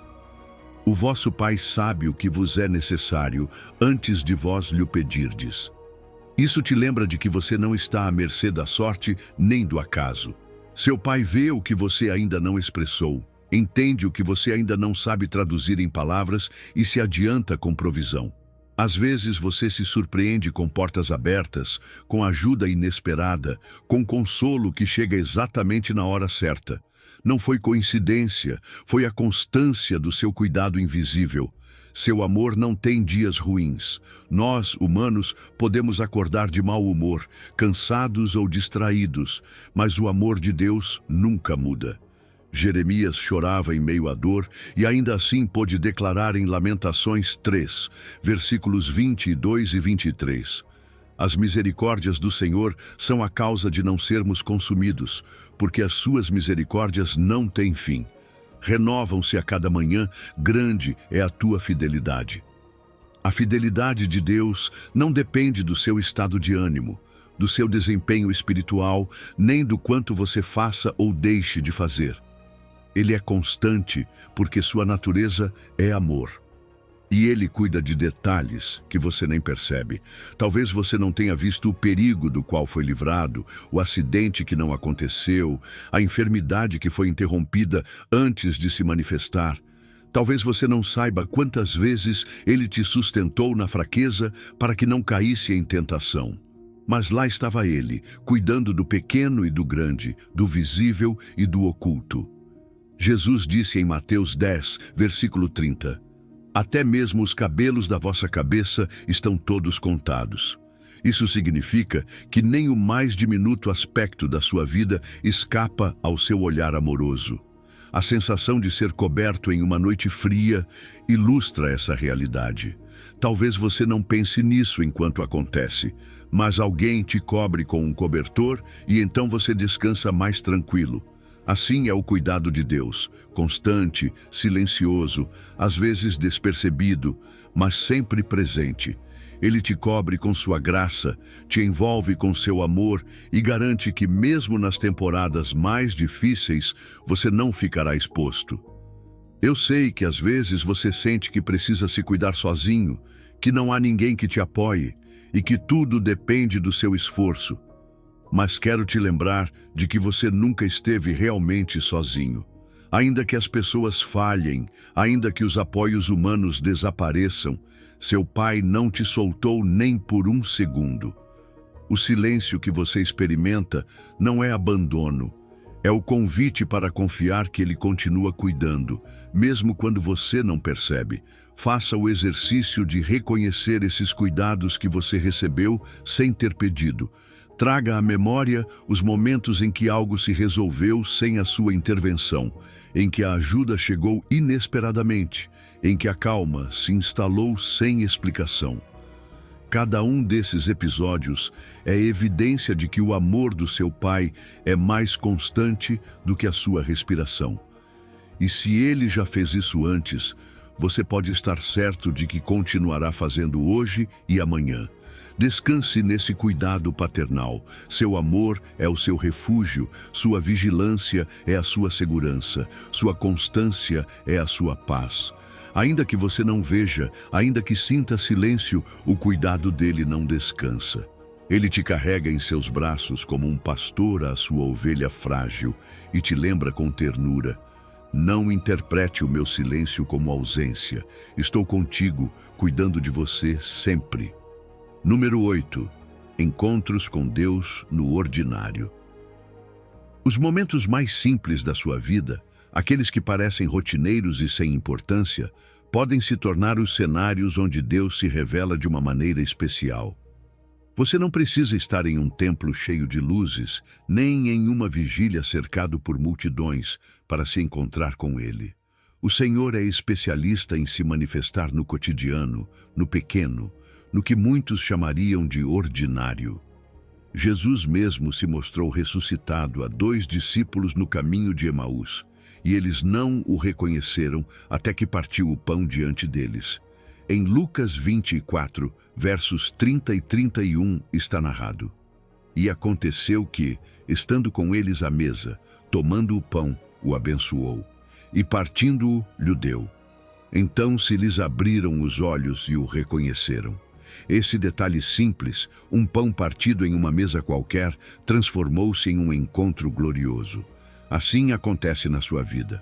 O vosso Pai sabe o que vos é necessário antes de vós lhe pedirdes. Isso te lembra de que você não está à mercê da sorte nem do acaso. Seu Pai vê o que você ainda não expressou, entende o que você ainda não sabe traduzir em palavras e se adianta com provisão. Às vezes você se surpreende com portas abertas, com ajuda inesperada, com consolo que chega exatamente na hora certa. Não foi coincidência, foi a constância do seu cuidado invisível. Seu amor não tem dias ruins. Nós, humanos, podemos acordar de mau humor, cansados ou distraídos, mas o amor de Deus nunca muda. Jeremias chorava em meio à dor e ainda assim pôde declarar em Lamentações 3, versículos 22 e 23. As misericórdias do Senhor são a causa de não sermos consumidos, porque as suas misericórdias não têm fim. Renovam-se a cada manhã, grande é a tua fidelidade. A fidelidade de Deus não depende do seu estado de ânimo, do seu desempenho espiritual, nem do quanto você faça ou deixe de fazer. Ele é constante porque sua natureza é amor. E ele cuida de detalhes que você nem percebe. Talvez você não tenha visto o perigo do qual foi livrado, o acidente que não aconteceu, a enfermidade que foi interrompida antes de se manifestar. Talvez você não saiba quantas vezes ele te sustentou na fraqueza para que não caísse em tentação. Mas lá estava ele, cuidando do pequeno e do grande, do visível e do oculto. Jesus disse em Mateus 10, versículo 30, até mesmo os cabelos da vossa cabeça estão todos contados. Isso significa que nem o mais diminuto aspecto da sua vida escapa ao seu olhar amoroso. A sensação de ser coberto em uma noite fria ilustra essa realidade. Talvez você não pense nisso enquanto acontece, mas alguém te cobre com um cobertor e então você descansa mais tranquilo. Assim é o cuidado de Deus, constante, silencioso, às vezes despercebido, mas sempre presente. Ele te cobre com sua graça, te envolve com seu amor e garante que mesmo nas temporadas mais difíceis, você não ficará exposto. Eu sei que às vezes você sente que precisa se cuidar sozinho, que não há ninguém que te apoie e que tudo depende do seu esforço. Mas quero te lembrar de que você nunca esteve realmente sozinho. Ainda que as pessoas falhem, ainda que os apoios humanos desapareçam, seu Pai não te soltou nem por um segundo. O silêncio que você experimenta não é abandono, é o convite para confiar que Ele continua cuidando, mesmo quando você não percebe. Faça o exercício de reconhecer esses cuidados que você recebeu sem ter pedido. Traga à memória os momentos em que algo se resolveu sem a sua intervenção, em que a ajuda chegou inesperadamente, em que a calma se instalou sem explicação. Cada um desses episódios é evidência de que o amor do seu Pai é mais constante do que a sua respiração. E se Ele já fez isso antes, você pode estar certo de que continuará fazendo hoje e amanhã. Descanse nesse cuidado paternal. Seu amor é o seu refúgio, sua vigilância é a sua segurança, sua constância é a sua paz. Ainda que você não veja, ainda que sinta silêncio, o cuidado dele não descansa. Ele te carrega em seus braços como um pastor a sua ovelha frágil e te lembra com ternura: não interprete o meu silêncio como ausência. Estou contigo, cuidando de você sempre. Número 8. Encontros com Deus no ordinário. Os momentos mais simples da sua vida, aqueles que parecem rotineiros e sem importância, podem se tornar os cenários onde Deus se revela de uma maneira especial. Você não precisa estar em um templo cheio de luzes, nem em uma vigília cercado por multidões para se encontrar com Ele. O Senhor é especialista em se manifestar no cotidiano, no pequeno, no que muitos chamariam de ordinário. Jesus mesmo se mostrou ressuscitado a 2 discípulos no caminho de Emaús, e eles não o reconheceram até que partiu o pão diante deles. Em Lucas 24, versos 30 e 31 está narrado: E aconteceu que, estando com eles à mesa, tomando o pão, o abençoou, e partindo-o, lhe deu. Então se lhes abriram os olhos e o reconheceram. Esse detalhe simples, um pão partido em uma mesa qualquer, transformou-se em um encontro glorioso. Assim acontece na sua vida.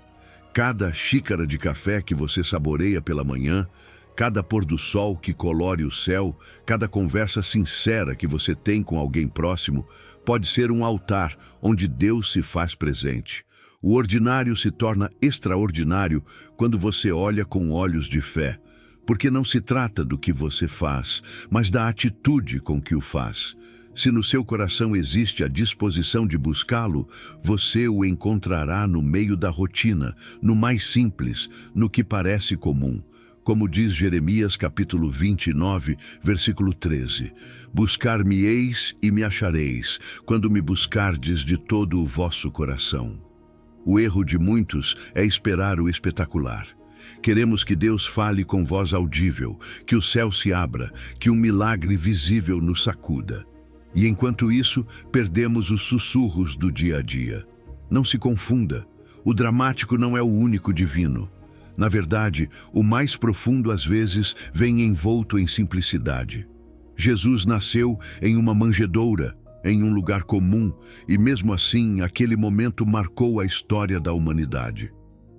Cada xícara de café que você saboreia pela manhã, cada pôr do sol que colore o céu, cada conversa sincera que você tem com alguém próximo, pode ser um altar onde Deus se faz presente. O ordinário se torna extraordinário quando você olha com olhos de fé, porque não se trata do que você faz, mas da atitude com que o faz. Se no seu coração existe a disposição de buscá-lo, você o encontrará no meio da rotina, no mais simples, no que parece comum. Como diz Jeremias capítulo 29, versículo 13, buscar-me-eis e me achareis, quando me buscardes de todo o vosso coração. O erro de muitos é esperar o espetacular. Queremos que Deus fale com voz audível, que o céu se abra, que um milagre visível nos sacuda. E enquanto isso, perdemos os sussurros do dia a dia. Não se confunda, o dramático não é o único divino. Na verdade, o mais profundo às vezes vem envolto em simplicidade. Jesus nasceu em uma manjedoura, em um lugar comum, e mesmo assim, aquele momento marcou a história da humanidade.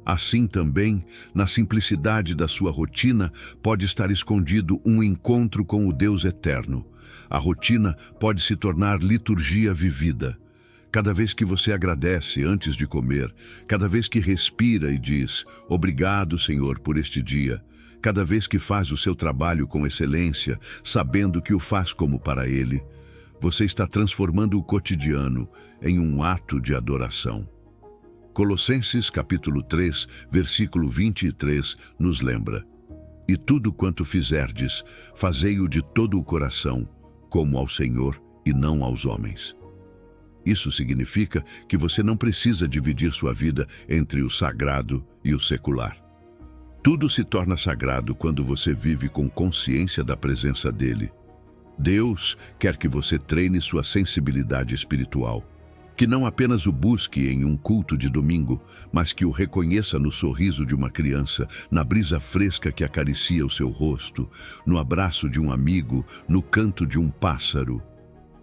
Assim também, na simplicidade da sua rotina, pode estar escondido um encontro com o Deus eterno. A rotina pode se tornar liturgia vivida. Cada vez que você agradece antes de comer, cada vez que respira e diz, obrigado, Senhor, por este dia, cada vez que faz o seu trabalho com excelência, sabendo que o faz como para Ele, você está transformando o cotidiano em um ato de adoração. Colossenses capítulo 3, versículo 23, nos lembra: e tudo quanto fizerdes, fazei-o de todo o coração, como ao Senhor e não aos homens. Isso significa que você não precisa dividir sua vida entre o sagrado e o secular. Tudo se torna sagrado quando você vive com consciência da presença dele. Deus quer que você treine sua sensibilidade espiritual, que não apenas o busque em um culto de domingo, mas que o reconheça no sorriso de uma criança, na brisa fresca que acaricia o seu rosto, no abraço de um amigo, no canto de um pássaro.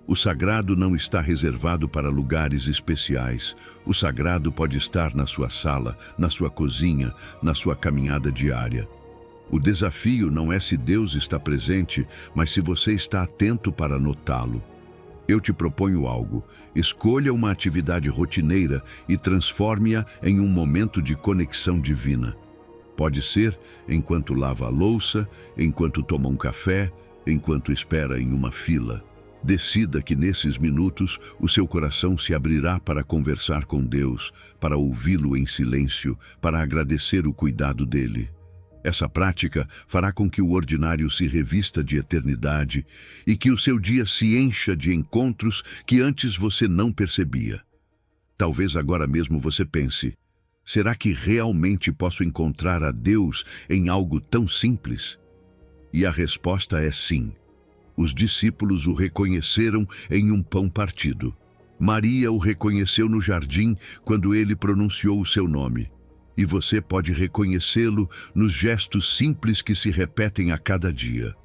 O sagrado não está reservado para lugares especiais. O sagrado pode estar na sua sala, na sua cozinha, na sua caminhada diária. O desafio não é se Deus está presente, mas se você está atento para notá-lo. Eu te proponho algo. Escolha uma atividade rotineira e transforme-a em um momento de conexão divina. Pode ser enquanto lava a louça, enquanto toma um café, enquanto espera em uma fila. Decida que nesses minutos o seu coração se abrirá para conversar com Deus, para ouvi-lo em silêncio, para agradecer o cuidado dele. Essa prática fará com que o ordinário se revista de eternidade e que o seu dia se encha de encontros que antes você não percebia. Talvez agora mesmo você pense, será que realmente posso encontrar a Deus em algo tão simples? E a resposta é sim. Os discípulos o reconheceram em um pão partido. Maria o reconheceu no jardim quando ele pronunciou o seu nome. E você pode reconhecê-lo nos gestos simples que se repetem a cada dia.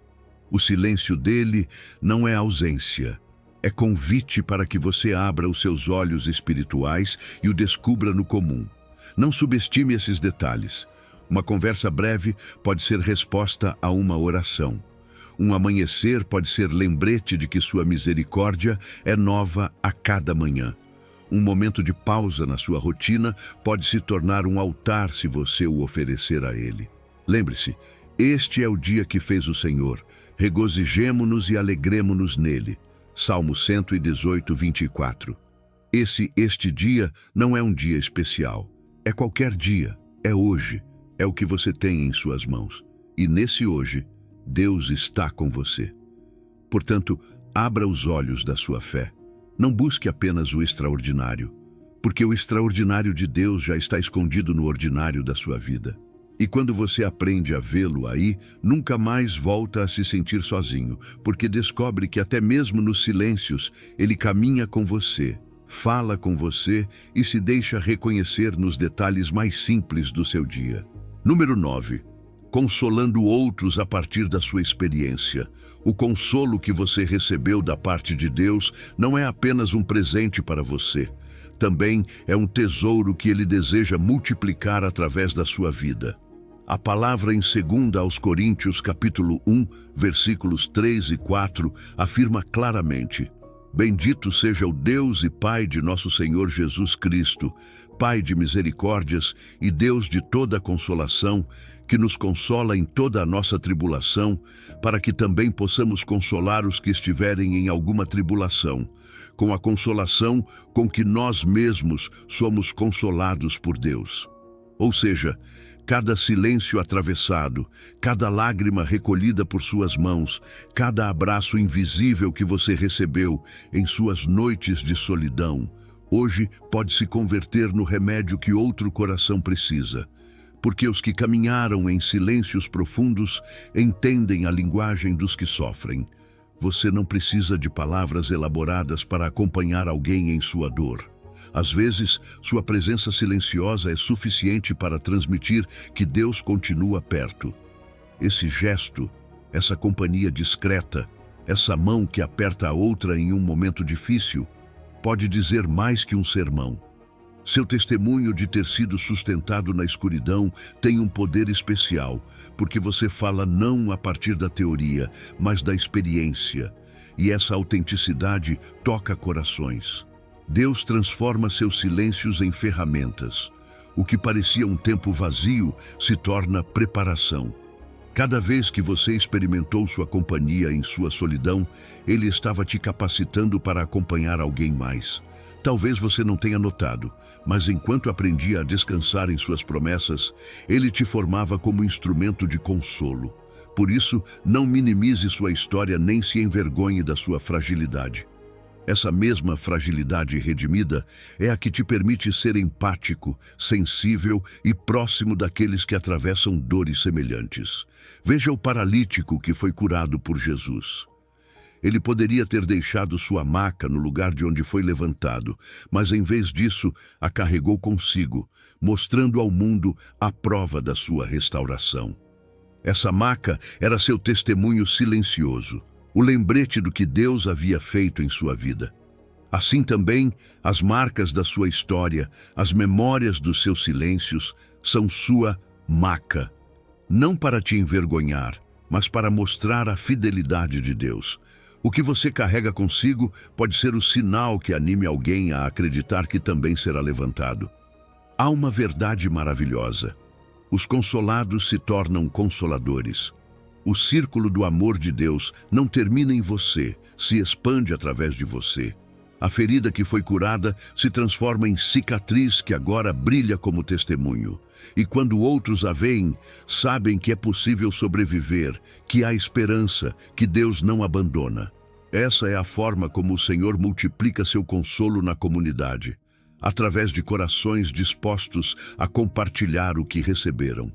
O silêncio dele não é ausência, é convite para que você abra os seus olhos espirituais e o descubra no comum. Não subestime esses detalhes. Uma conversa breve pode ser resposta a uma oração. Um amanhecer pode ser lembrete de que sua misericórdia é nova a cada manhã. Um momento de pausa na sua rotina pode se tornar um altar se você o oferecer a Ele. Lembre-se, este é o dia que fez o Senhor. Regozijemo-nos e alegremo-nos nele. Salmo 118, 24. Este dia não é um dia especial. É qualquer dia. É hoje. É o que você tem em suas mãos. E nesse hoje, Deus está com você. Portanto, abra os olhos da sua fé. Não busque apenas o extraordinário, porque o extraordinário de Deus já está escondido no ordinário da sua vida. E quando você aprende a vê-lo aí, nunca mais volta a se sentir sozinho, porque descobre que até mesmo nos silêncios, ele caminha com você, fala com você e se deixa reconhecer nos detalhes mais simples do seu dia. Número 9. Consolando outros a partir da sua experiência. O consolo que você recebeu da parte de Deus não é apenas um presente para você. Também é um tesouro que Ele deseja multiplicar através da sua vida. A palavra em 2 aos Coríntios, capítulo 1, versículos 3 e 4, afirma claramente: Bendito seja o Deus e Pai de nosso Senhor Jesus Cristo, Pai de misericórdias e Deus de toda consolação, que nos consola em toda a nossa tribulação, para que também possamos consolar os que estiverem em alguma tribulação, com a consolação com que nós mesmos somos consolados por Deus. Ou seja, cada silêncio atravessado, cada lágrima recolhida por suas mãos, cada abraço invisível que você recebeu em suas noites de solidão, hoje pode se converter no remédio que outro coração precisa. Porque os que caminharam em silêncios profundos entendem a linguagem dos que sofrem. Você não precisa de palavras elaboradas para acompanhar alguém em sua dor. Às vezes, sua presença silenciosa é suficiente para transmitir que Deus continua perto. Esse gesto, essa companhia discreta, essa mão que aperta a outra em um momento difícil, pode dizer mais que um sermão. Seu testemunho de ter sido sustentado na escuridão tem um poder especial, porque você fala não a partir da teoria, mas da experiência. E essa autenticidade toca corações. Deus transforma seus silêncios em ferramentas. O que parecia um tempo vazio se torna preparação. Cada vez que você experimentou sua companhia em sua solidão, Ele estava te capacitando para acompanhar alguém mais. Talvez você não tenha notado, mas enquanto aprendia a descansar em suas promessas, Ele te formava como instrumento de consolo. Por isso, não minimize sua história nem se envergonhe da sua fragilidade. Essa mesma fragilidade redimida é a que te permite ser empático, sensível e próximo daqueles que atravessam dores semelhantes. Veja o paralítico que foi curado por Jesus. Ele poderia ter deixado sua maca no lugar de onde foi levantado, mas em vez disso, a carregou consigo, mostrando ao mundo a prova da sua restauração. Essa maca era seu testemunho silencioso, o lembrete do que Deus havia feito em sua vida. Assim também, as marcas da sua história, as memórias dos seus silêncios, são sua maca. Não para te envergonhar, mas para mostrar a fidelidade de Deus. O que você carrega consigo pode ser o sinal que anime alguém a acreditar que também será levantado. Há uma verdade maravilhosa. Os consolados se tornam consoladores. O círculo do amor de Deus não termina em você, se expande através de você. A ferida que foi curada se transforma em cicatriz que agora brilha como testemunho. E quando outros a veem, sabem que é possível sobreviver, que há esperança, que Deus não abandona. Essa é a forma como o Senhor multiplica seu consolo na comunidade, através de corações dispostos a compartilhar o que receberam.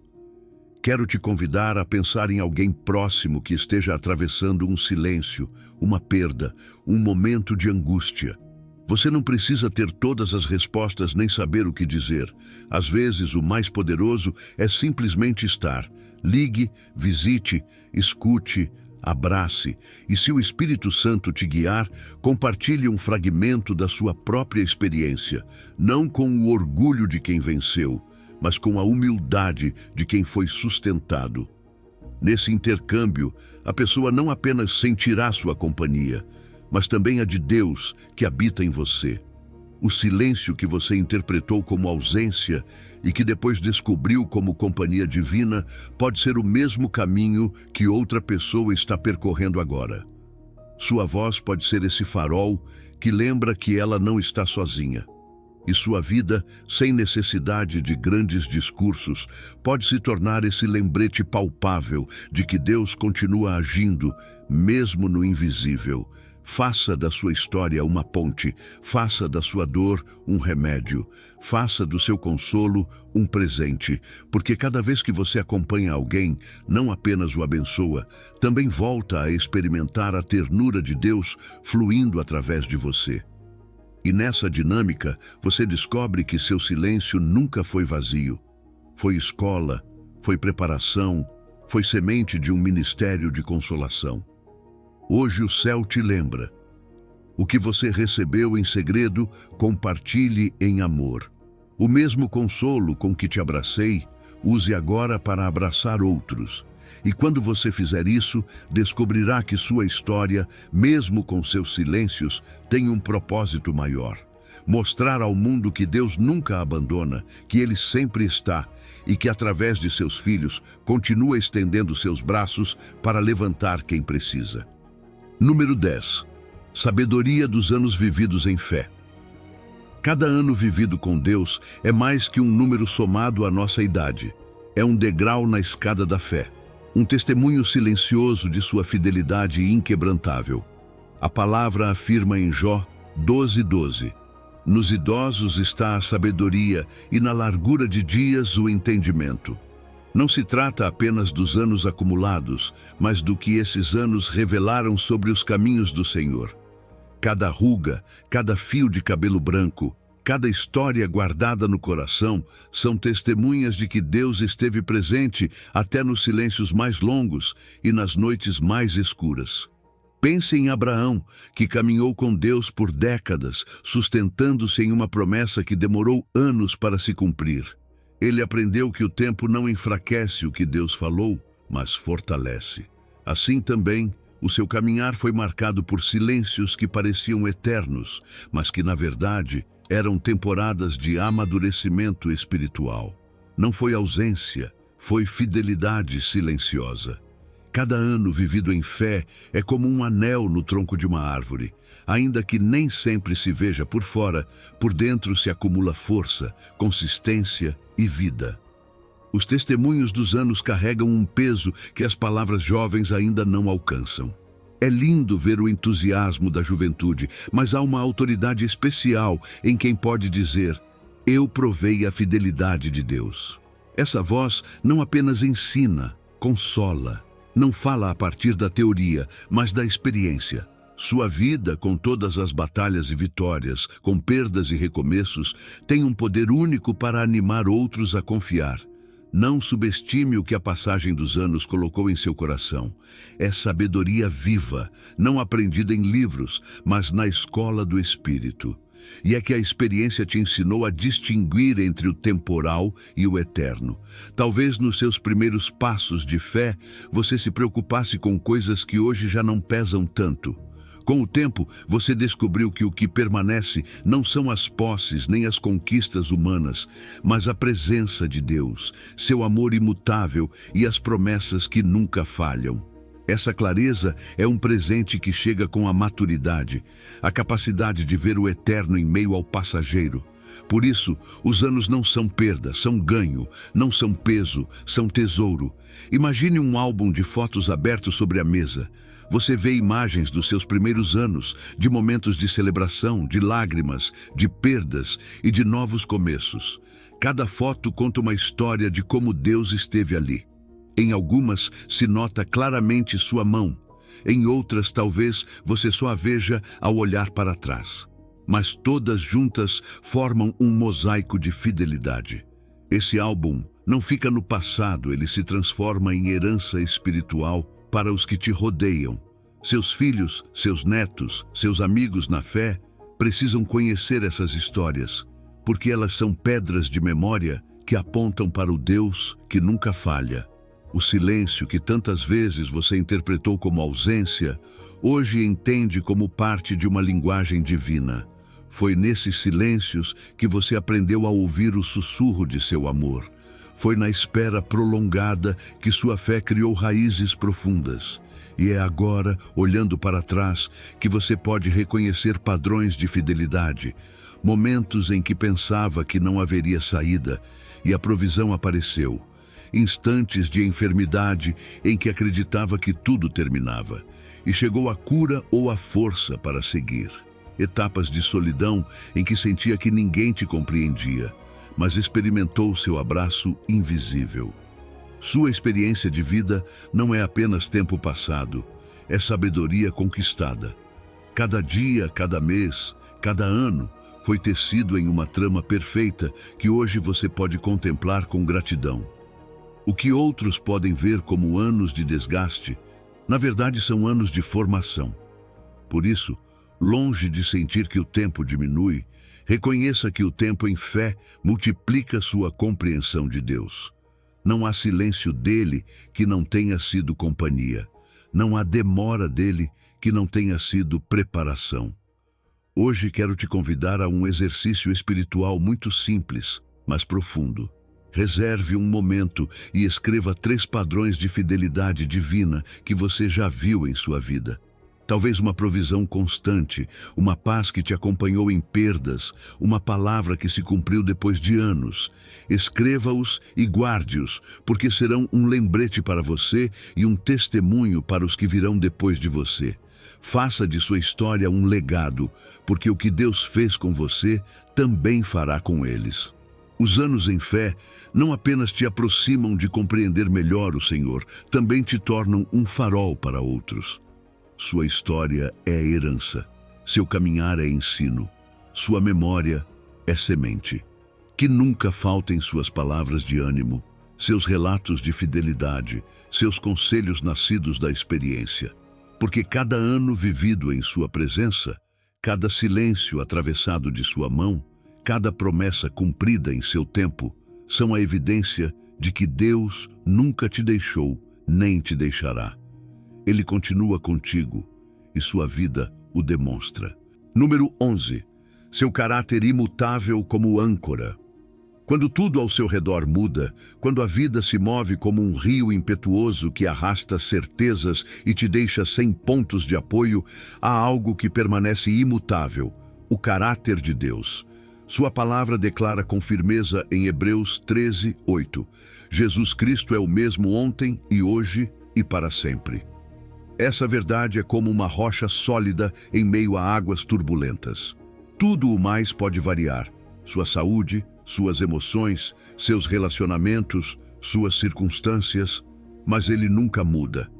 Quero te convidar a pensar em alguém próximo que esteja atravessando um silêncio, uma perda, um momento de angústia. Você não precisa ter todas as respostas nem saber o que dizer. Às vezes, o mais poderoso é simplesmente estar. Ligue, visite, escute, abrace. E se o Espírito Santo te guiar, compartilhe um fragmento da sua própria experiência, não com o orgulho de quem venceu, mas com a humildade de quem foi sustentado. Nesse intercâmbio, a pessoa não apenas sentirá sua companhia, mas também a de Deus que habita em você. O silêncio que você interpretou como ausência e que depois descobriu como companhia divina pode ser o mesmo caminho que outra pessoa está percorrendo agora. Sua voz pode ser esse farol que lembra que ela não está sozinha. E sua vida, sem necessidade de grandes discursos, pode se tornar esse lembrete palpável de que Deus continua agindo, mesmo no invisível, Faça da sua história uma ponte, faça da sua dor um remédio, faça do seu consolo um presente, porque cada vez que você acompanha alguém, não apenas o abençoa, também volta a experimentar a ternura de Deus fluindo através de você. E nessa dinâmica, você descobre que seu silêncio nunca foi vazio. Foi escola, foi preparação, foi semente de um ministério de consolação. Hoje o céu te lembra. O que você recebeu em segredo, compartilhe em amor. O mesmo consolo com que te abracei, use agora para abraçar outros. E quando você fizer isso, descobrirá que sua história, mesmo com seus silêncios, tem um propósito maior. Mostrar ao mundo que Deus nunca abandona, que Ele sempre está e que através de seus filhos continua estendendo seus braços para levantar quem precisa. Número 10. Sabedoria dos anos vividos em fé. Cada ano vivido com Deus é mais que um número somado à nossa idade. É um degrau na escada da fé. Um testemunho silencioso de sua fidelidade inquebrantável. A palavra afirma em Jó 12:12. Nos idosos está a sabedoria e na largura de dias o entendimento. Não se trata apenas dos anos acumulados, mas do que esses anos revelaram sobre os caminhos do Senhor. Cada ruga, cada fio de cabelo branco, cada história guardada no coração são testemunhas de que Deus esteve presente até nos silêncios mais longos e nas noites mais escuras. Pense em Abraão, que caminhou com Deus por décadas, sustentando-se em uma promessa que demorou anos para se cumprir. Ele aprendeu que o tempo não enfraquece o que Deus falou, mas fortalece. Assim também, o seu caminhar foi marcado por silêncios que pareciam eternos, mas que, na verdade, eram temporadas de amadurecimento espiritual. Não foi ausência, foi fidelidade silenciosa. Cada ano vivido em fé é como um anel no tronco de uma árvore. Ainda que nem sempre se veja por fora, por dentro se acumula força, consistência e vida. Os testemunhos dos anos carregam um peso que as palavras jovens ainda não alcançam. É lindo ver o entusiasmo da juventude, mas há uma autoridade especial em quem pode dizer: eu provei a fidelidade de Deus. Essa voz não apenas ensina, consola. Não fala a partir da teoria, mas da experiência. Sua vida, com todas as batalhas e vitórias, com perdas e recomeços, tem um poder único para animar outros a confiar. Não subestime o que a passagem dos anos colocou em seu coração. É sabedoria viva, não aprendida em livros, mas na escola do Espírito. E é que a experiência te ensinou a distinguir entre o temporal e o eterno. Talvez nos seus primeiros passos de fé, você se preocupasse com coisas que hoje já não pesam tanto. Com o tempo, você descobriu que o que permanece não são as posses nem as conquistas humanas, mas a presença de Deus, seu amor imutável e as promessas que nunca falham. Essa clareza é um presente que chega com a maturidade, a capacidade de ver o eterno em meio ao passageiro. Por isso, os anos não são perda, são ganho, não são peso, são tesouro. Imagine um álbum de fotos aberto sobre a mesa. Você vê imagens dos seus primeiros anos, de momentos de celebração, de lágrimas, de perdas e de novos começos. Cada foto conta uma história de como Deus esteve ali. Em algumas se nota claramente sua mão, em outras talvez você só a veja ao olhar para trás. Mas todas juntas formam um mosaico de fidelidade. Esse álbum não fica no passado, ele se transforma em herança espiritual para os que te rodeiam. Seus filhos, seus netos, seus amigos na fé precisam conhecer essas histórias, porque elas são pedras de memória que apontam para o Deus que nunca falha. O silêncio que tantas vezes você interpretou como ausência, hoje entende como parte de uma linguagem divina. Foi nesses silêncios que você aprendeu a ouvir o sussurro de seu amor. Foi na espera prolongada que sua fé criou raízes profundas. E é agora, olhando para trás, que você pode reconhecer padrões de fidelidade, momentos em que pensava que não haveria saída, e a provisão apareceu. instantes de enfermidade em que acreditava que tudo terminava, e chegou a cura ou a força para seguir. Etapas de solidão em que sentia que ninguém te compreendia, mas experimentou seu abraço invisível. Sua experiência de vida não é apenas tempo passado, é sabedoria conquistada. Cada dia, cada mês, cada ano foi tecido em uma trama perfeita que hoje você pode contemplar com gratidão. O que outros podem ver como anos de desgaste, na verdade são anos de formação. Por isso, longe de sentir que o tempo diminui, reconheça que o tempo em fé multiplica sua compreensão de Deus. Não há silêncio dele que não tenha sido companhia. Não há demora dele que não tenha sido preparação. Hoje quero te convidar a um exercício espiritual muito simples, mas profundo. Reserve um momento e escreva 3 padrões de fidelidade divina que você já viu em sua vida. Talvez uma provisão constante, uma paz que te acompanhou em perdas, uma palavra que se cumpriu depois de anos. Escreva-os e guarde-os, porque serão um lembrete para você e um testemunho para os que virão depois de você. Faça de sua história um legado, porque o que Deus fez com você também fará com eles. Os anos em fé não apenas te aproximam de compreender melhor o Senhor, também te tornam um farol para outros. Sua história é herança, seu caminhar é ensino, sua memória é semente. Que nunca faltem suas palavras de ânimo, seus relatos de fidelidade, seus conselhos nascidos da experiência. Porque cada ano vivido em sua presença, cada silêncio atravessado de sua mão, cada promessa cumprida em seu tempo, são a evidência de que Deus nunca te deixou, nem te deixará. Ele continua contigo e sua vida o demonstra. Número 11. Seu caráter imutável como âncora. Quando tudo ao seu redor muda, quando a vida se move como um rio impetuoso que arrasta certezas e te deixa sem pontos de apoio, há algo que permanece imutável: o caráter de Deus. Sua palavra declara com firmeza em Hebreus 13, 8: Jesus Cristo é o mesmo ontem e hoje e para sempre. Essa verdade é como uma rocha sólida em meio a águas turbulentas. Tudo o mais pode variar: sua saúde, suas emoções, seus relacionamentos, suas circunstâncias, mas ele nunca muda.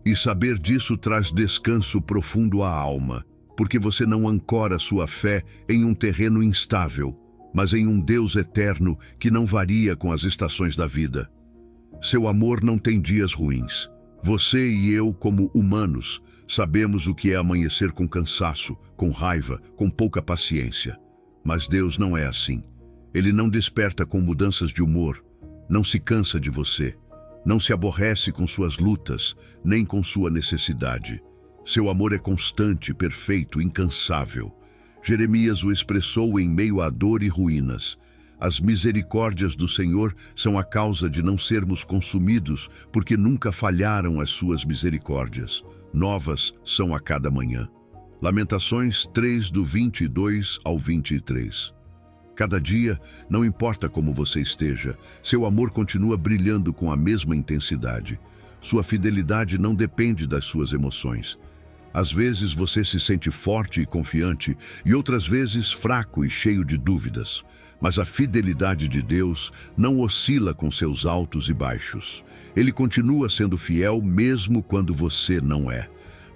E saber disso traz descanso profundo à alma, porque você não ancora sua fé em um terreno instável, mas em um Deus eterno que não varia com as estações da vida. Seu amor não tem dias ruins. Você e eu, como humanos, sabemos o que é amanhecer com cansaço, com raiva, com pouca paciência. Mas Deus não é assim. Ele não desperta com mudanças de humor, não se cansa de você, não se aborrece com suas lutas, nem com sua necessidade. Seu amor é constante, perfeito, incansável. Jeremias o expressou em meio à dor e ruínas. As misericórdias do Senhor são a causa de não sermos consumidos, porque nunca falharam as suas misericórdias. Novas são a cada manhã. Lamentações 3, do 22 ao 23. Cada dia, não importa como você esteja, seu amor continua brilhando com a mesma intensidade. Sua fidelidade não depende das suas emoções. Às vezes você se sente forte e confiante, e outras vezes fraco e cheio de dúvidas. Mas a fidelidade de Deus não oscila com seus altos e baixos. Ele continua sendo fiel mesmo quando você não é.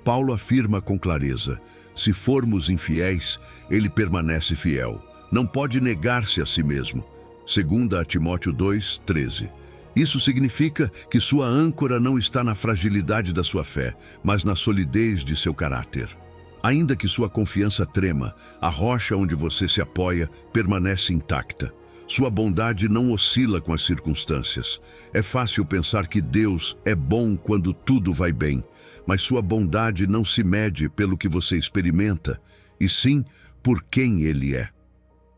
Paulo afirma com clareza: se formos infiéis, ele permanece fiel. Não pode negar-se a si mesmo. 2 Timóteo 2, 13. Isso significa que sua âncora não está na fragilidade da sua fé, mas na solidez de seu caráter. Ainda que sua confiança trema, a rocha onde você se apoia permanece intacta. Sua bondade não oscila com as circunstâncias. É fácil pensar que Deus é bom quando tudo vai bem, mas sua bondade não se mede pelo que você experimenta, e sim por quem Ele é.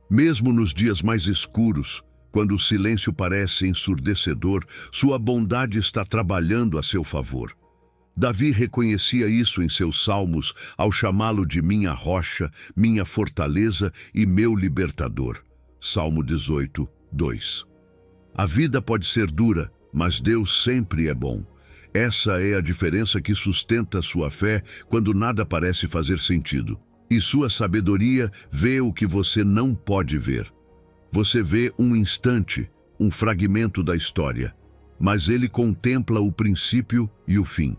Mesmo nos dias mais escuros, quando o silêncio parece ensurdecedor, sua bondade está trabalhando a seu favor. Davi reconhecia isso em seus salmos ao chamá-lo de minha rocha, minha fortaleza e meu libertador. Salmo 18, 2. A vida pode ser dura, Mas Deus sempre é bom. Essa é a diferença que sustenta sua fé quando nada parece fazer sentido. E sua sabedoria vê o que você não pode ver. Você vê um instante, um fragmento da história, mas ele contempla o princípio e o fim.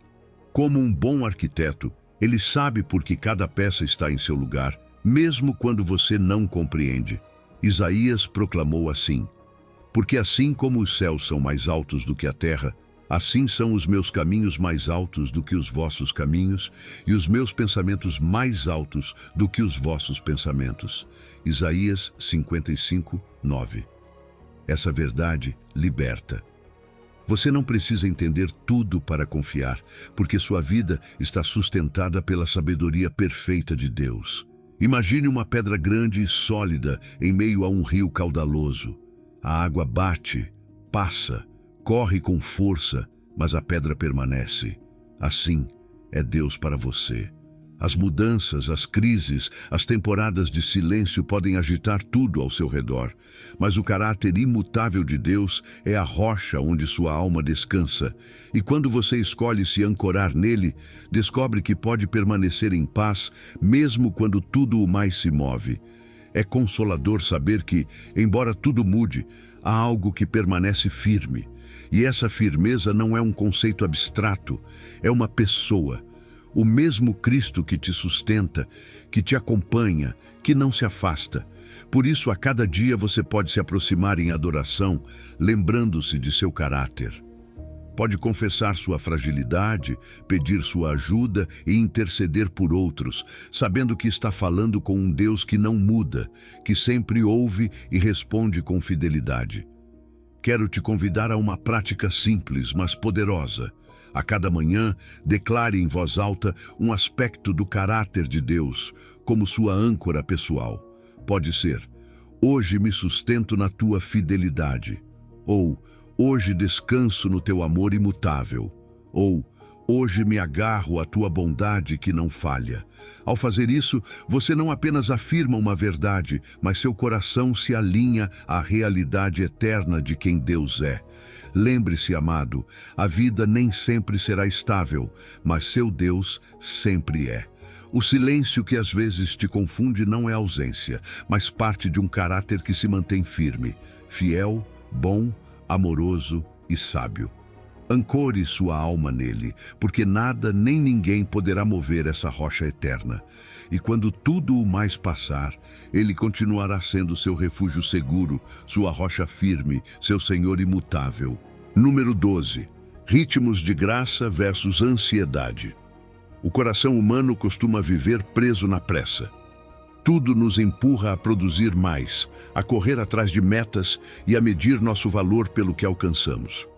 Como um bom arquiteto, ele sabe por que cada peça está em seu lugar, mesmo quando você não compreende. Isaías proclamou assim: porque assim como os céus são mais altos do que a terra, assim são os meus caminhos mais altos do que os vossos caminhos, e os meus pensamentos mais altos do que os vossos pensamentos. Isaías 55, 9. Essa verdade liberta. Você não precisa entender tudo para confiar, porque sua vida está sustentada pela sabedoria perfeita de Deus. Imagine uma pedra grande e sólida em meio a um rio caudaloso. A água bate, passa, corre com força, mas a pedra permanece. Assim é Deus para você. As mudanças, as crises, as temporadas de silêncio podem agitar tudo ao seu redor, mas o caráter imutável de Deus é a rocha onde sua alma descansa, e quando você escolhe se ancorar nele, descobre que pode permanecer em paz, mesmo quando tudo o mais se move. É consolador saber que, embora tudo mude, há algo que permanece firme. E essa firmeza não é um conceito abstrato, é uma pessoa. O mesmo Cristo que te sustenta, que te acompanha, que não se afasta. Por isso, a cada dia você pode se aproximar em adoração, lembrando-se de seu caráter. Pode confessar sua fragilidade, pedir sua ajuda e interceder por outros, sabendo que está falando com um Deus que não muda, que sempre ouve e responde com fidelidade. Quero te convidar a uma prática simples, mas poderosa. A cada manhã, declare em voz alta um aspecto do caráter de Deus, como sua âncora pessoal. Pode ser: hoje me sustento na tua fidelidade. Ou: hoje descanso no teu amor imutável. Ou: hoje me agarro à tua bondade que não falha. Ao fazer isso, você não apenas afirma uma verdade, mas seu coração se alinha à realidade eterna de quem Deus é. Lembre-se, amado, a vida nem sempre será estável, mas seu Deus sempre é. O silêncio que às vezes te confunde não é ausência, mas parte de um caráter que se mantém firme, fiel, bom, amoroso e sábio. Ancore sua alma nele, porque nada nem ninguém poderá mover essa rocha eterna. E quando tudo o mais passar, ele continuará sendo seu refúgio seguro, sua rocha firme, seu Senhor imutável. Número 12. Ritmos de graça versus ansiedade. O coração humano costuma viver preso na pressa. Tudo nos empurra a produzir mais, a correr atrás de metas e a medir nosso valor pelo que alcançamos.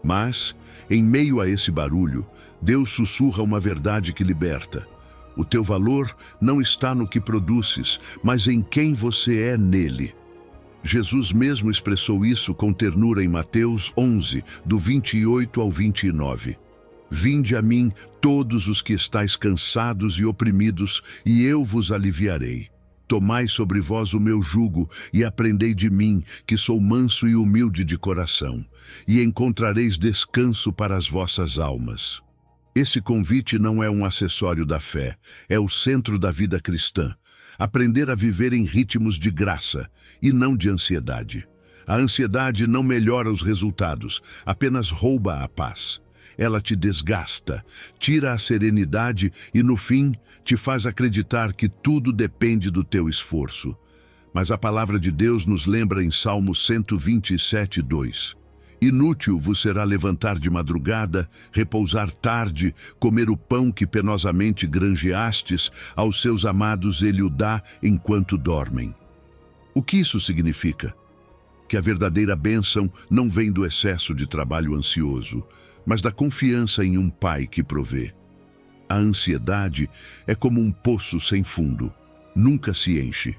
Mas, em meio a esse barulho, Deus sussurra uma verdade que liberta. O teu valor não está no que produzes, mas em quem você é nele. Jesus mesmo expressou isso com ternura em Mateus 11, do 28 ao 29. Vinde a mim, todos os que estáis cansados e oprimidos, e eu vos aliviarei. Tomai sobre vós o meu jugo e aprendei de mim, que sou manso e humilde de coração, e encontrareis descanso para as vossas almas. Esse convite não é um acessório da fé, é o centro da vida cristã. Aprender a viver em ritmos de graça e não de ansiedade. A ansiedade não melhora os resultados, apenas rouba a paz. Ela te desgasta, tira a serenidade e, no fim, te faz acreditar que tudo depende do teu esforço. Mas a palavra de Deus nos lembra em Salmo 127, 2. Inútil vos será levantar de madrugada, repousar tarde, comer o pão que penosamente granjeastes, aos seus amados ele o dá enquanto dormem. O que isso significa? Que a verdadeira bênção não vem do excesso de trabalho ansioso, mas da confiança em um Pai que provê. A ansiedade é como um poço sem fundo, nunca se enche.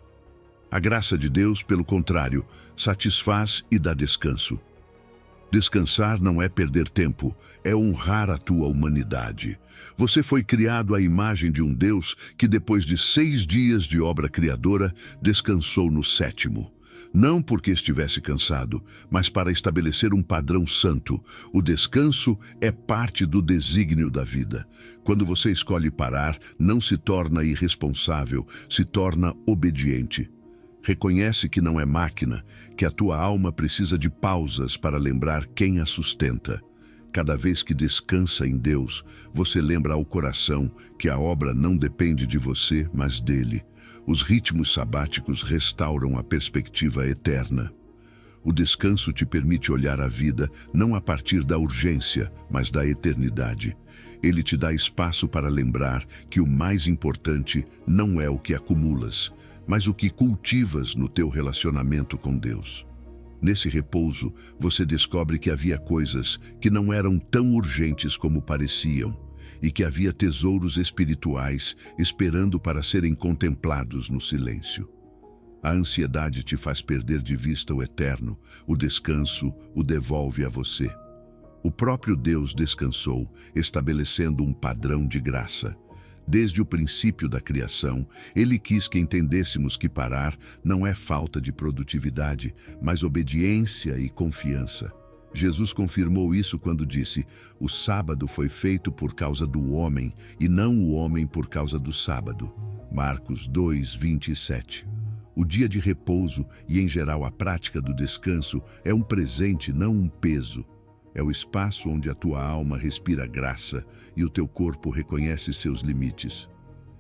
A graça de Deus, pelo contrário, satisfaz e dá descanso. Descansar não é perder tempo, é honrar a tua humanidade. Você foi criado à imagem de um Deus que, depois de 6 dias de obra criadora, descansou no 7º. não porque estivesse cansado, mas para estabelecer um padrão santo. O descanso é parte do desígnio da vida. Quando você escolhe parar, não se torna irresponsável, se torna obediente. Reconhece que não é máquina, que a tua alma precisa de pausas para lembrar quem a sustenta. Cada vez que descansa em Deus, você lembra ao coração que a obra não depende de você, mas dele. Os ritmos sabáticos restauram a perspectiva eterna. O descanso te permite olhar a vida não a partir da urgência, mas da eternidade. Ele te dá espaço para lembrar que o mais importante não é o que acumulas, mas o que cultivas no teu relacionamento com Deus. Nesse repouso, você descobre que havia coisas que não eram tão urgentes como pareciam e que havia tesouros espirituais esperando para serem contemplados no silêncio. A ansiedade te faz perder de vista o eterno, o descanso o devolve a você. O próprio Deus descansou, estabelecendo um padrão de graça. Desde o princípio da criação, ele quis que entendêssemos que parar não é falta de produtividade, mas obediência e confiança. Jesus confirmou isso quando disse: o sábado foi feito por causa do homem e não o homem por causa do sábado. Marcos 2:27. O dia de repouso e, em geral, a prática do descanso é um presente, não um peso. É o espaço onde a tua alma respira graça e o teu corpo reconhece seus limites.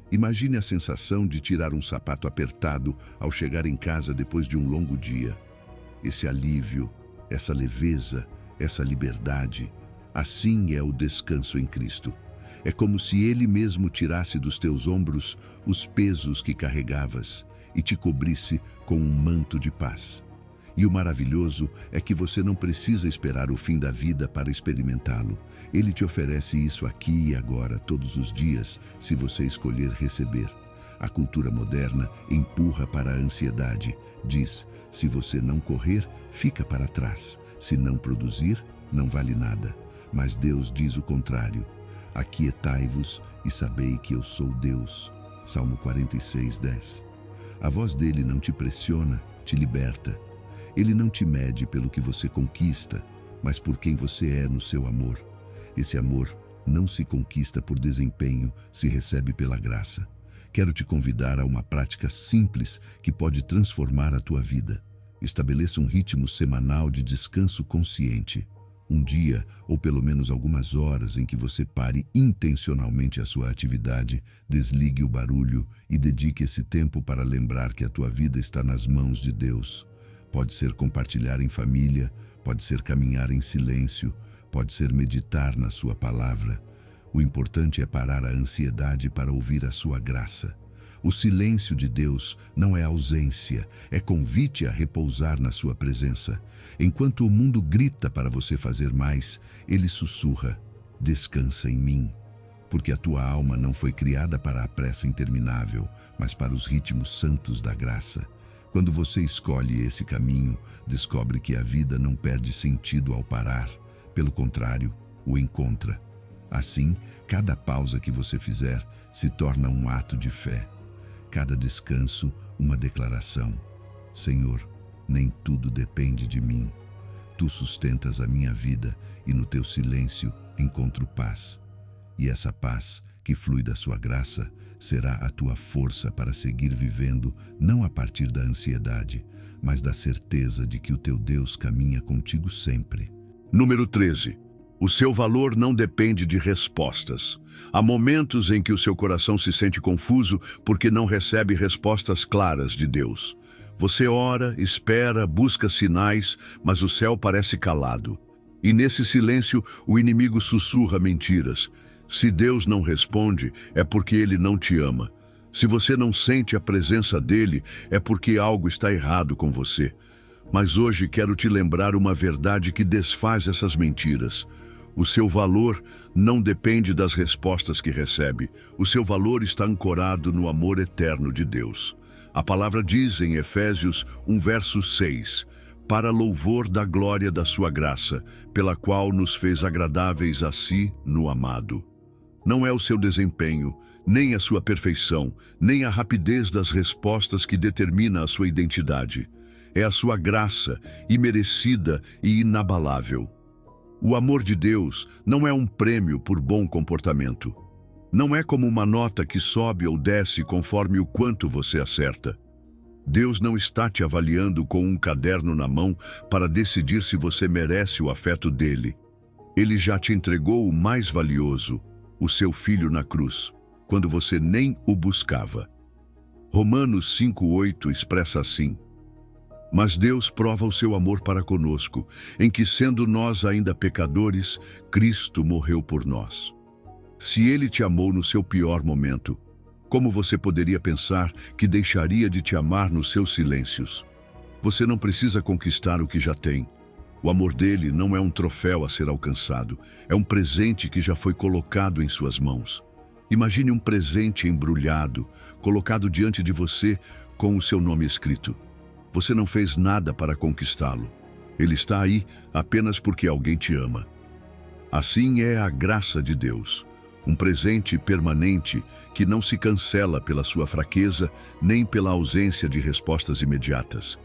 Imagine a sensação de tirar um sapato apertado ao chegar em casa depois de um longo dia. Esse alívio, essa leveza, essa liberdade, assim é o descanso em Cristo. É como se Ele mesmo tirasse dos teus ombros os pesos que carregavas e te cobrisse com um manto de paz. E o maravilhoso é que você não precisa esperar o fim da vida para experimentá-lo. Ele te oferece isso aqui e agora, todos os dias, se você escolher receber. A cultura moderna empurra para a ansiedade. Diz: se você não correr, fica para trás. Se não produzir, não vale nada. Mas Deus diz o contrário. Aquietai-vos e sabei que eu sou Deus. Salmo 46:10. A voz dele não te pressiona, te liberta. Ele não te mede pelo que você conquista, mas por quem você é no seu amor. Esse amor não se conquista por desempenho, se recebe pela graça. Quero te convidar a uma prática simples que pode transformar a tua vida. Estabeleça um ritmo semanal de descanso consciente. Um dia, ou pelo menos algumas horas, em que você pare intencionalmente a sua atividade, desligue o barulho e dedique esse tempo para lembrar que a tua vida está nas mãos de Deus. Pode ser compartilhar em família, pode ser caminhar em silêncio, pode ser meditar na sua palavra. O importante é parar a ansiedade para ouvir a sua graça. O silêncio de Deus não é ausência, é convite a repousar na sua presença. Enquanto o mundo grita para você fazer mais, ele sussurra: descansa em mim. Porque a tua alma não foi criada para a pressa interminável, mas para os ritmos santos da graça. Quando você escolhe esse caminho, descobre que a vida não perde sentido ao parar. Pelo contrário, o encontra. Assim, cada pausa que você fizer se torna um ato de fé. Cada descanso, uma declaração. Senhor, nem tudo depende de mim. Tu sustentas a minha vida e no teu silêncio encontro paz. E essa paz, que flui da sua graça, será a tua força para seguir vivendo não a partir da ansiedade, mas da certeza de que o teu Deus caminha contigo sempre. Número 13. O seu valor não depende de respostas. Há momentos em que o seu coração se sente confuso porque não recebe respostas claras de Deus. Você ora, espera, busca sinais, mas o céu parece calado. E nesse silêncio, o inimigo sussurra mentiras. Se Deus não responde, é porque Ele não te ama. Se você não sente a presença dEle, é porque algo está errado com você. Mas hoje quero te lembrar uma verdade que desfaz essas mentiras. O seu valor não depende das respostas que recebe. O seu valor está ancorado no amor eterno de Deus. A palavra diz em Efésios 1:6, para louvor da glória da sua graça, pela qual nos fez agradáveis a si no amado. Não é o seu desempenho, nem a sua perfeição, nem a rapidez das respostas que determina a sua identidade. é a sua graça, imerecida e inabalável. O amor de Deus não é um prêmio por bom comportamento. Não é como uma nota que sobe ou desce conforme o quanto você acerta. Deus não está te avaliando com um caderno na mão para decidir se você merece o afeto dele. Ele já te entregou o mais valioso, o seu filho na cruz, quando você nem o buscava. Romanos 5:8 expressa assim: Mas Deus prova o seu amor para conosco, em que, sendo nós ainda pecadores, Cristo morreu por nós. Se ele te amou no seu pior momento, como você poderia pensar que deixaria de te amar nos seus silêncios? Você não precisa conquistar o que já tem. O amor dele não é um troféu a ser alcançado, é um presente que já foi colocado em suas mãos. Imagine um presente embrulhado, colocado diante de você com o seu nome escrito. Você não fez nada para conquistá-lo. Ele está aí apenas porque alguém te ama. Assim é a graça de Deus, um presente permanente que não se cancela pela sua fraqueza nem pela ausência de respostas imediatas.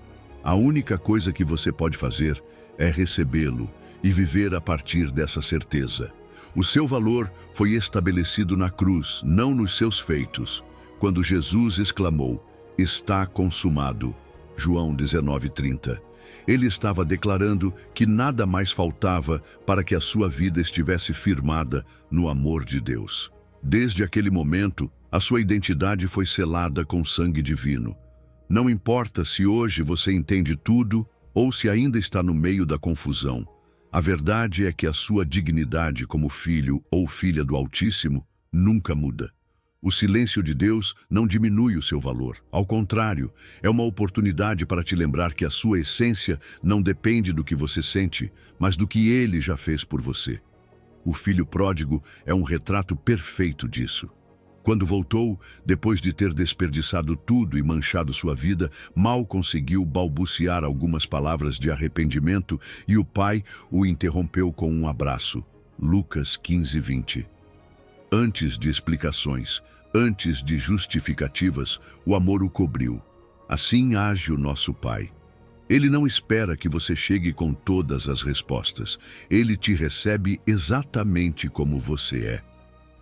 A única coisa que você pode fazer é recebê-lo e viver a partir dessa certeza. O seu valor foi estabelecido na cruz, não nos seus feitos, quando Jesus exclamou: "Está consumado." João 19:30. Ele estava declarando que nada mais faltava para que a sua vida estivesse firmada no amor de Deus. Desde aquele momento, a sua identidade foi selada com sangue divino. Não importa se hoje você entende tudo ou se ainda está no meio da confusão. A verdade é que a sua dignidade como filho ou filha do Altíssimo nunca muda. O silêncio de Deus não diminui o seu valor. Ao contrário, é uma oportunidade para te lembrar que a sua essência não depende do que você sente, mas do que ele já fez por você. O filho pródigo é um retrato perfeito disso. Quando voltou, depois de ter desperdiçado tudo e manchado sua vida, mal conseguiu balbuciar algumas palavras de arrependimento e o pai o interrompeu com um abraço. Lucas 15:20. Antes de explicações, antes de justificativas, o amor o cobriu. Assim age o nosso Pai. Ele não espera que você chegue com todas as respostas. Ele te recebe exatamente como você é.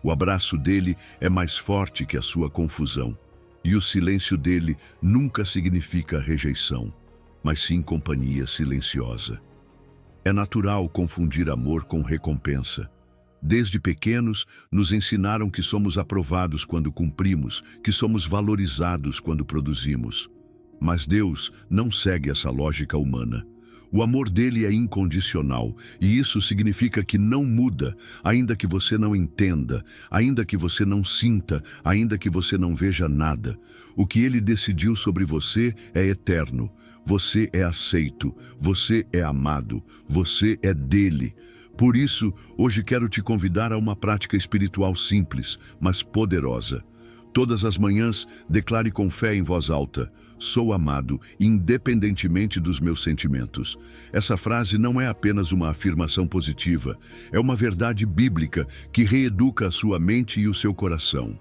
O abraço dele é mais forte que a sua confusão. E o silêncio dele nunca significa rejeição, mas sim companhia silenciosa. É natural confundir amor com recompensa. Desde pequenos, nos ensinaram que somos aprovados quando cumprimos, que somos valorizados quando produzimos. Mas Deus não segue essa lógica humana. O amor dele é incondicional, e isso significa que não muda, ainda que você não entenda, ainda que você não sinta, ainda que você não veja nada. O que ele decidiu sobre você é eterno. Você é aceito, você é amado, você é dele. Por isso, hoje quero te convidar a uma prática espiritual simples, mas poderosa. Todas as manhãs, declare com fé em voz alta: "Sou amado, independentemente dos meus sentimentos." Essa frase não é apenas uma afirmação positiva, é uma verdade bíblica que reeduca a sua mente e o seu coração.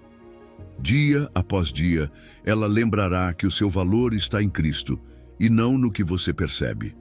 Dia após dia, ela lembrará que o seu valor está em Cristo e não no que você percebe.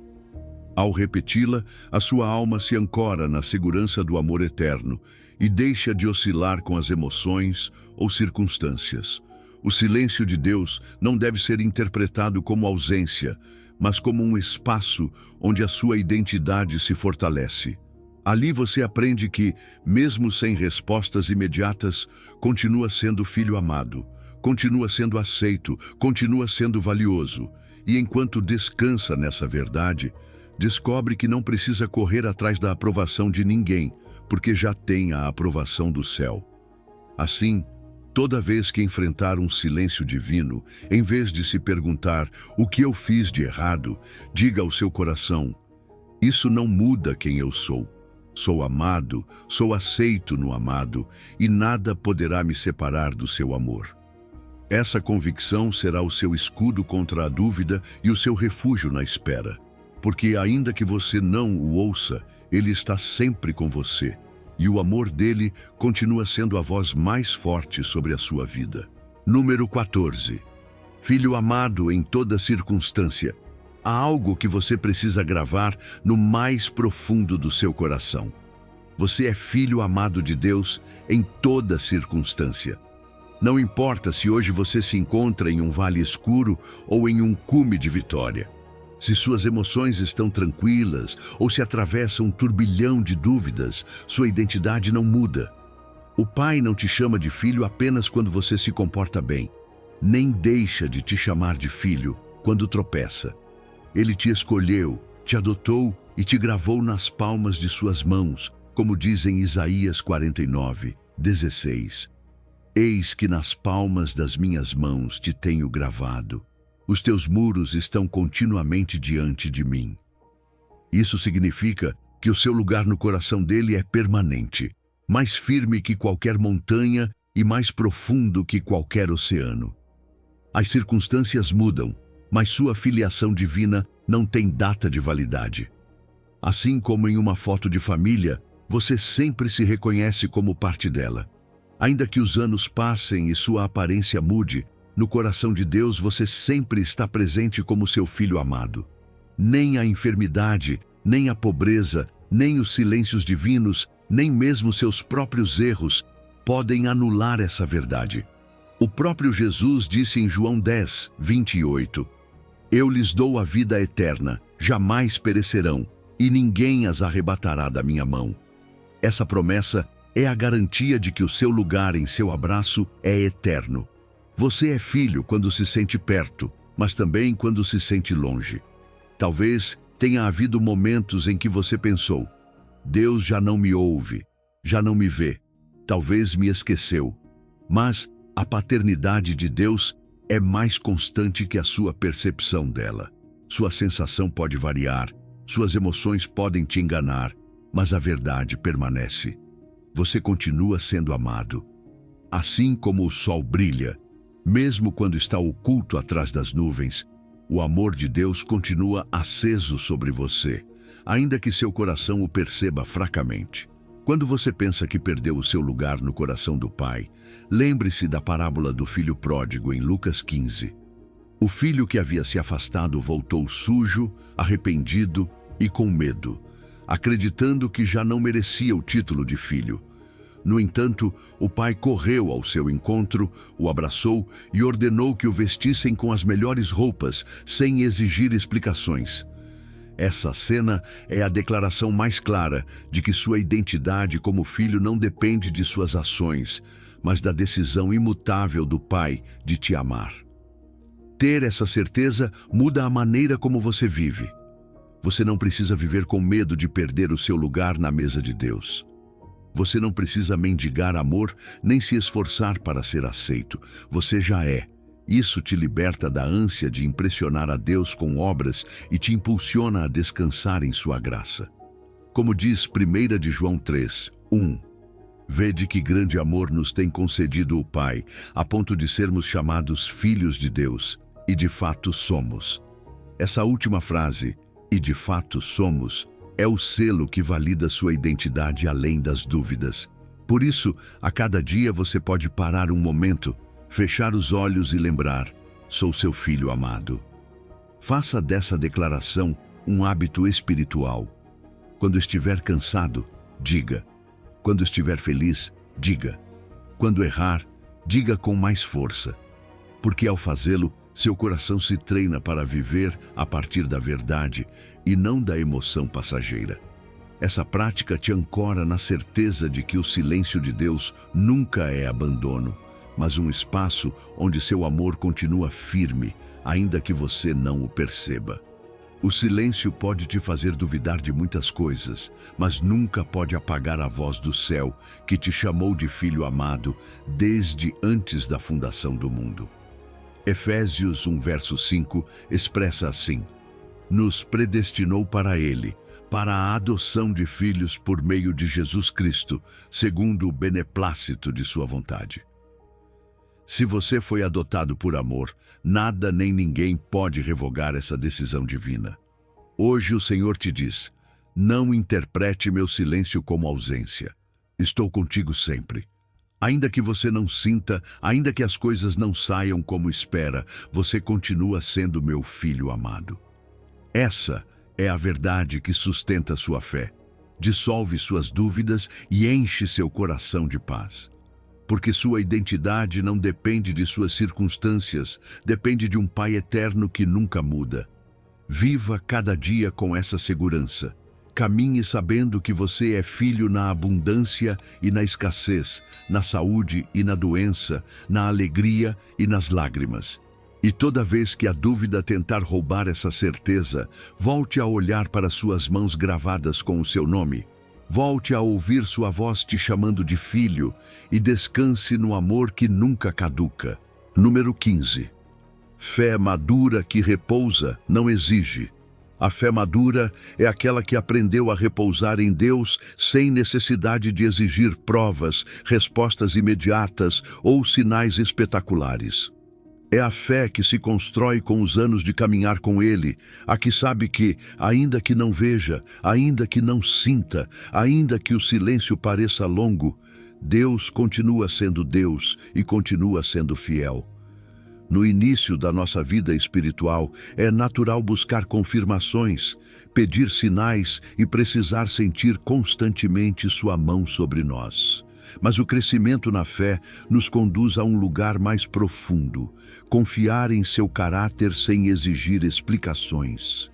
Ao repeti-la, a sua alma se ancora na segurança do amor eterno e deixa de oscilar com as emoções ou circunstâncias. O silêncio de Deus não deve ser interpretado como ausência, mas como um espaço onde a sua identidade se fortalece. Ali você aprende que, mesmo sem respostas imediatas, continua sendo filho amado, continua sendo aceito, continua sendo valioso. E enquanto descansa nessa verdade, descobre que não precisa correr atrás da aprovação de ninguém, porque já tem a aprovação do céu. Assim, toda vez que enfrentar um silêncio divino, em vez de se perguntar o que eu fiz de errado, diga ao seu coração: "Isso não muda quem eu sou. Sou amado, sou aceito no amado, e nada poderá me separar do seu amor." Essa convicção será o seu escudo contra a dúvida e o seu refúgio na espera. Porque ainda que você não o ouça, ele está sempre com você, e o amor dele continua sendo a voz mais forte sobre a sua vida. Número 14. Filho amado em toda circunstância. há algo que você precisa gravar no mais profundo do seu coração. Você é filho amado de Deus em toda circunstância. Não importa se hoje você se encontra em um vale escuro ou em um cume de vitória. Se suas emoções estão tranquilas ou se atravessa um turbilhão de dúvidas, sua identidade não muda. O Pai não te chama de filho apenas quando você se comporta bem, nem deixa de te chamar de filho quando tropeça. Ele te escolheu, te adotou e te gravou nas palmas de suas mãos, como diz em Isaías 49:16. Eis que nas palmas das minhas mãos te tenho gravado. Os teus muros estão continuamente diante de mim. Isso significa que o seu lugar no coração dele é permanente, mais firme que qualquer montanha e mais profundo que qualquer oceano. As circunstâncias mudam, mas sua filiação divina não tem data de validade. Assim como em uma foto de família, você sempre se reconhece como parte dela. Ainda que os anos passem e sua aparência mude, no coração de Deus você sempre está presente como seu filho amado. Nem a enfermidade, nem a pobreza, nem os silêncios divinos, nem mesmo seus próprios erros podem anular essa verdade. O próprio Jesus disse em João 10:28, Eu lhes dou a vida eterna, jamais perecerão, e ninguém as arrebatará da minha mão. Essa promessa é a garantia de que o seu lugar em seu abraço é eterno. Você é filho quando se sente perto, mas também quando se sente longe. Talvez tenha havido momentos em que você pensou, Deus já não me ouve, já não me vê, talvez me esqueceu. Mas a paternidade de Deus é mais constante que a sua percepção dela. Sua sensação pode variar, suas emoções podem te enganar, mas a verdade permanece. Você continua sendo amado. Assim como o sol brilha, mesmo quando está oculto atrás das nuvens, o amor de Deus continua aceso sobre você, ainda que seu coração o perceba fracamente. Quando você pensa que perdeu o seu lugar no coração do Pai, lembre-se da parábola do filho pródigo em Lucas 15. O filho que havia se afastado voltou sujo, arrependido e com medo, acreditando que já não merecia o título de filho. No entanto, o pai correu ao seu encontro, o abraçou e ordenou que o vestissem com as melhores roupas, sem exigir explicações. Essa cena é a declaração mais clara de que sua identidade como filho não depende de suas ações, mas da decisão imutável do Pai de te amar. Ter essa certeza muda a maneira como você vive. Você não precisa viver com medo de perder o seu lugar na mesa de Deus. Você não precisa mendigar amor, nem se esforçar para ser aceito. Você já é. Isso te liberta da ânsia de impressionar a Deus com obras e te impulsiona a descansar em sua graça. Como diz 1 de João 3:1, Vede que grande amor nos tem concedido o Pai, a ponto de sermos chamados filhos de Deus, e de fato somos. Essa última frase, e de fato somos, é o selo que valida sua identidade além das dúvidas. Por isso, a cada dia você pode parar um momento, fechar os olhos e lembrar, sou seu filho amado. Faça dessa declaração um hábito espiritual. Quando estiver cansado, diga. Quando estiver feliz, diga. Quando errar, diga com mais força. Porque ao fazê-lo, seu coração se treina para viver a partir da verdade e não da emoção passageira. Essa prática te ancora na certeza de que o silêncio de Deus nunca é abandono, mas um espaço onde seu amor continua firme, ainda que você não o perceba. O silêncio pode te fazer duvidar de muitas coisas, mas nunca pode apagar a voz do céu que te chamou de filho amado desde antes da fundação do mundo. Efésios 1:5 expressa assim: Nos predestinou para Ele, para a adoção de filhos por meio de Jesus Cristo, segundo o beneplácito de sua vontade. Se você foi adotado por amor, nada nem ninguém pode revogar essa decisão divina. Hoje o Senhor te diz: não interprete meu silêncio como ausência. Estou contigo sempre. Ainda que você não sinta, ainda que as coisas não saiam como espera, você continua sendo meu filho amado. Essa é a verdade que sustenta sua fé, dissolve suas dúvidas e enche seu coração de paz. Porque sua identidade não depende de suas circunstâncias, depende de um Pai eterno que nunca muda. Viva cada dia com essa segurança. Caminhe sabendo que você é filho na abundância e na escassez, na saúde e na doença, na alegria e nas lágrimas. E toda vez que a dúvida tentar roubar essa certeza, volte a olhar para suas mãos gravadas com o seu nome. Volte a ouvir sua voz te chamando de filho e descanse no amor que nunca caduca. Número 15. Fé madura que repousa, não exige. A fé madura é aquela que aprendeu a repousar em Deus sem necessidade de exigir provas, respostas imediatas ou sinais espetaculares. É a fé que se constrói com os anos de caminhar com Ele, a que sabe que, ainda que não veja, ainda que não sinta, ainda que o silêncio pareça longo, Deus continua sendo Deus e continua sendo fiel. No início da nossa vida espiritual, é natural buscar confirmações, pedir sinais e precisar sentir constantemente sua mão sobre nós. Mas o crescimento na fé nos conduz a um lugar mais profundo, confiar em seu caráter sem exigir explicações.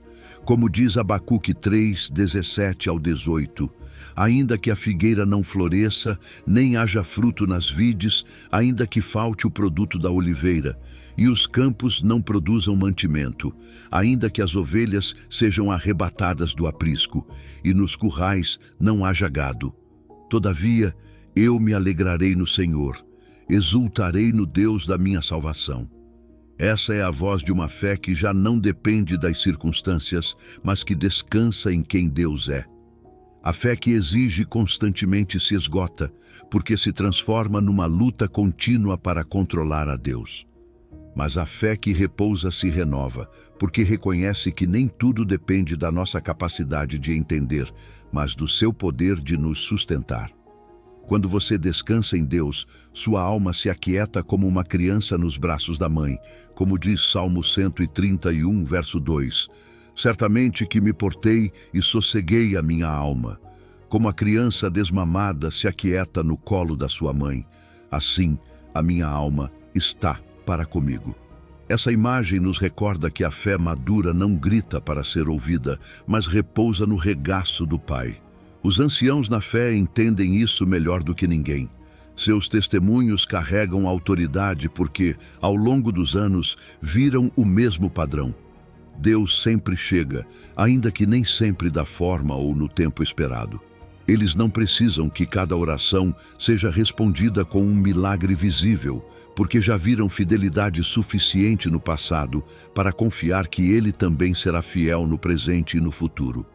Como diz Abacuque 3, 17 ao 18, ainda que a figueira não floresça, nem haja fruto nas vides, ainda que falte o produto da oliveira, e os campos não produzam mantimento, ainda que as ovelhas sejam arrebatadas do aprisco, e nos currais não haja gado. Todavia, eu me alegrarei no Senhor, exultarei no Deus da minha salvação. Essa é a voz de uma fé que já não depende das circunstâncias, mas que descansa em quem Deus é. A fé que exige constantemente se esgota, porque se transforma numa luta contínua para controlar a Deus. Mas a fé que repousa se renova, porque reconhece que nem tudo depende da nossa capacidade de entender, mas do seu poder de nos sustentar. Quando você descansa em Deus, sua alma se aquieta como uma criança nos braços da mãe, como diz Salmo 131, verso 2. Certamente que me portei e sosseguei a minha alma. Como a criança desmamada se aquieta no colo da sua mãe, assim a minha alma está para comigo. Essa imagem nos recorda que a fé madura não grita para ser ouvida, mas repousa no regaço do Pai. Os anciãos na fé entendem isso melhor do que ninguém. Seus testemunhos carregam autoridade porque, ao longo dos anos, viram o mesmo padrão. Deus sempre chega, ainda que nem sempre da forma ou no tempo esperado. Eles não precisam que cada oração seja respondida com um milagre visível, porque já viram fidelidade suficiente no passado para confiar que Ele também será fiel no presente e no futuro.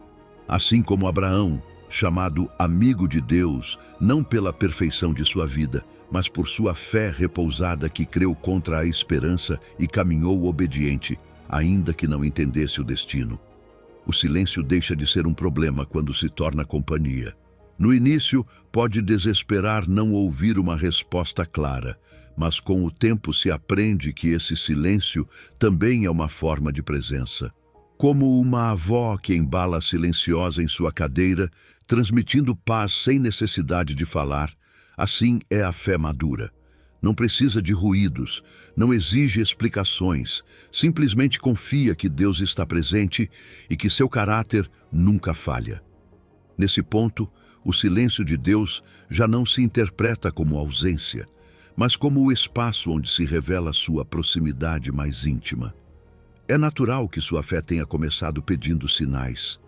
Assim como Abraão, chamado amigo de Deus, não pela perfeição de sua vida, mas por sua fé repousada que creu contra a esperança e caminhou obediente, ainda que não entendesse o destino. O silêncio deixa de ser um problema quando se torna companhia. No início, pode desesperar não ouvir uma resposta clara, mas com o tempo se aprende que esse silêncio também é uma forma de presença. Como uma avó que embala silenciosa em sua cadeira, transmitindo paz sem necessidade de falar, assim é a fé madura. Não precisa de ruídos, não exige explicações, simplesmente confia que Deus está presente e que seu caráter nunca falha. Nesse ponto, o silêncio de Deus já não se interpreta como ausência, mas como o espaço onde se revela sua proximidade mais íntima. É natural que sua fé tenha começado pedindo sinais.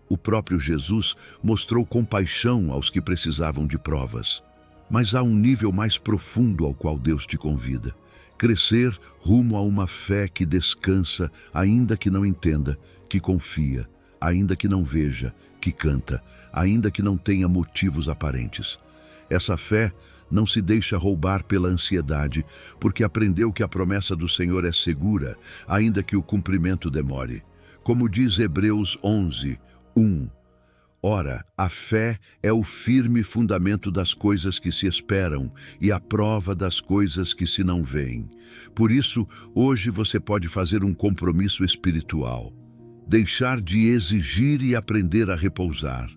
O próprio Jesus mostrou compaixão aos que precisavam de provas. Mas há um nível mais profundo ao qual Deus te convida. Crescer rumo a uma fé que descansa, ainda que não entenda, que confia, ainda que não veja, que canta, ainda que não tenha motivos aparentes. Essa fé não se deixa roubar pela ansiedade, porque aprendeu que a promessa do Senhor é segura, ainda que o cumprimento demore. Como diz Hebreus 11, 1. Ora, a fé é o firme fundamento das coisas que se esperam e a prova das coisas que se não veem. Por isso, hoje você pode fazer um compromisso espiritual. deixar de exigir e aprender a repousar.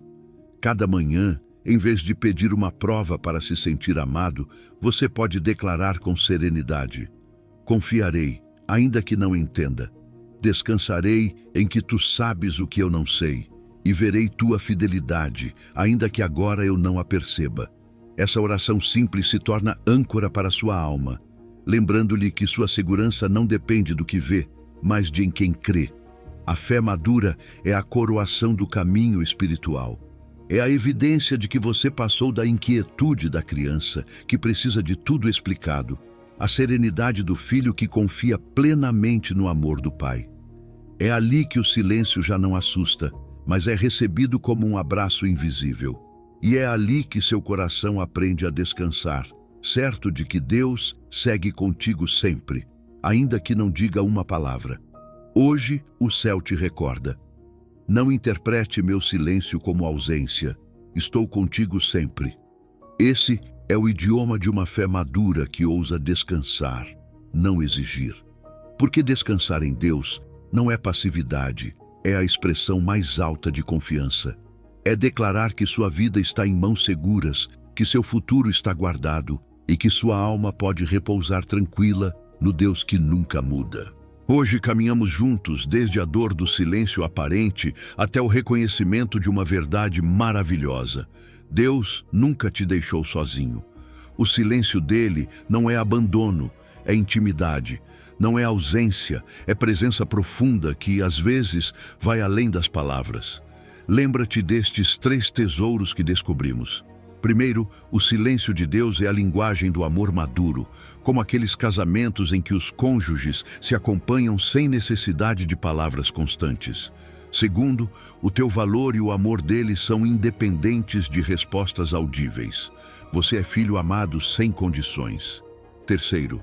Cada manhã, em vez de pedir uma prova para se sentir amado, você pode declarar com serenidade: confiarei, ainda que não entenda. Descansarei em que tu sabes o que eu não sei, e verei tua fidelidade, ainda que agora eu não a perceba. Essa oração simples se torna âncora para sua alma, lembrando-lhe que sua segurança não depende do que vê, mas de em quem crê. A fé madura é a coroação do caminho espiritual. É a evidência de que você passou da inquietude da criança, que precisa de tudo explicado, à serenidade do filho que confia plenamente no amor do pai. É ali que o silêncio já não assusta, mas é recebido como um abraço invisível. E é ali que seu coração aprende a descansar, certo de que Deus segue contigo sempre, ainda que não diga uma palavra. Hoje o céu te recorda: não interprete meu silêncio como ausência, estou contigo sempre. Esse é o idioma de uma fé madura que ousa descansar, não exigir. Porque descansar em Deus não é passividade, é a expressão mais alta de confiança. É declarar que sua vida está em mãos seguras, que seu futuro está guardado e que sua alma pode repousar tranquila no Deus que nunca muda. Hoje caminhamos juntos desde a dor do silêncio aparente até o reconhecimento de uma verdade maravilhosa. Deus nunca te deixou sozinho. O silêncio dele não é abandono, é intimidade. Não é ausência, é presença profunda que, às vezes, vai além das palavras. Lembra-te destes 3 tesouros que descobrimos. Primeiro, o silêncio de Deus é a linguagem do amor maduro, como aqueles casamentos em que os cônjuges se acompanham sem necessidade de palavras constantes. Segundo, o teu valor e o amor dele são independentes de respostas audíveis. Você é filho amado sem condições. Terceiro,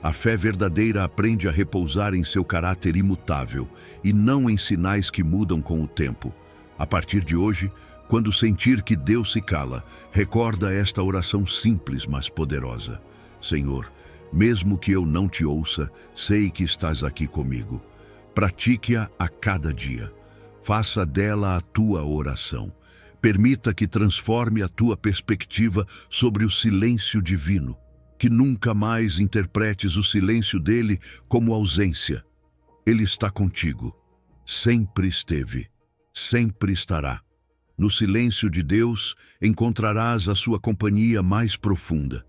a fé verdadeira aprende a repousar em seu caráter imutável e não em sinais que mudam com o tempo. A partir de hoje, quando sentir que Deus se cala, recorda esta oração simples, mas poderosa. Senhor, mesmo que eu não te ouça, sei que estás aqui comigo. Pratique-a a cada dia. Faça dela a tua oração. Permita que transforme a tua perspectiva sobre o silêncio divino. Que nunca mais interpretes o silêncio dele como ausência. Ele está contigo. Sempre esteve. Sempre estará. No silêncio de Deus, encontrarás a sua companhia mais profunda.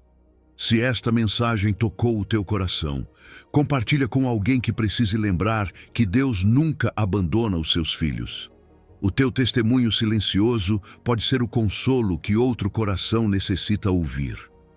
Se esta mensagem tocou o teu coração, compartilha com alguém que precise lembrar que Deus nunca abandona os seus filhos. O teu testemunho silencioso pode ser o consolo que outro coração necessita ouvir.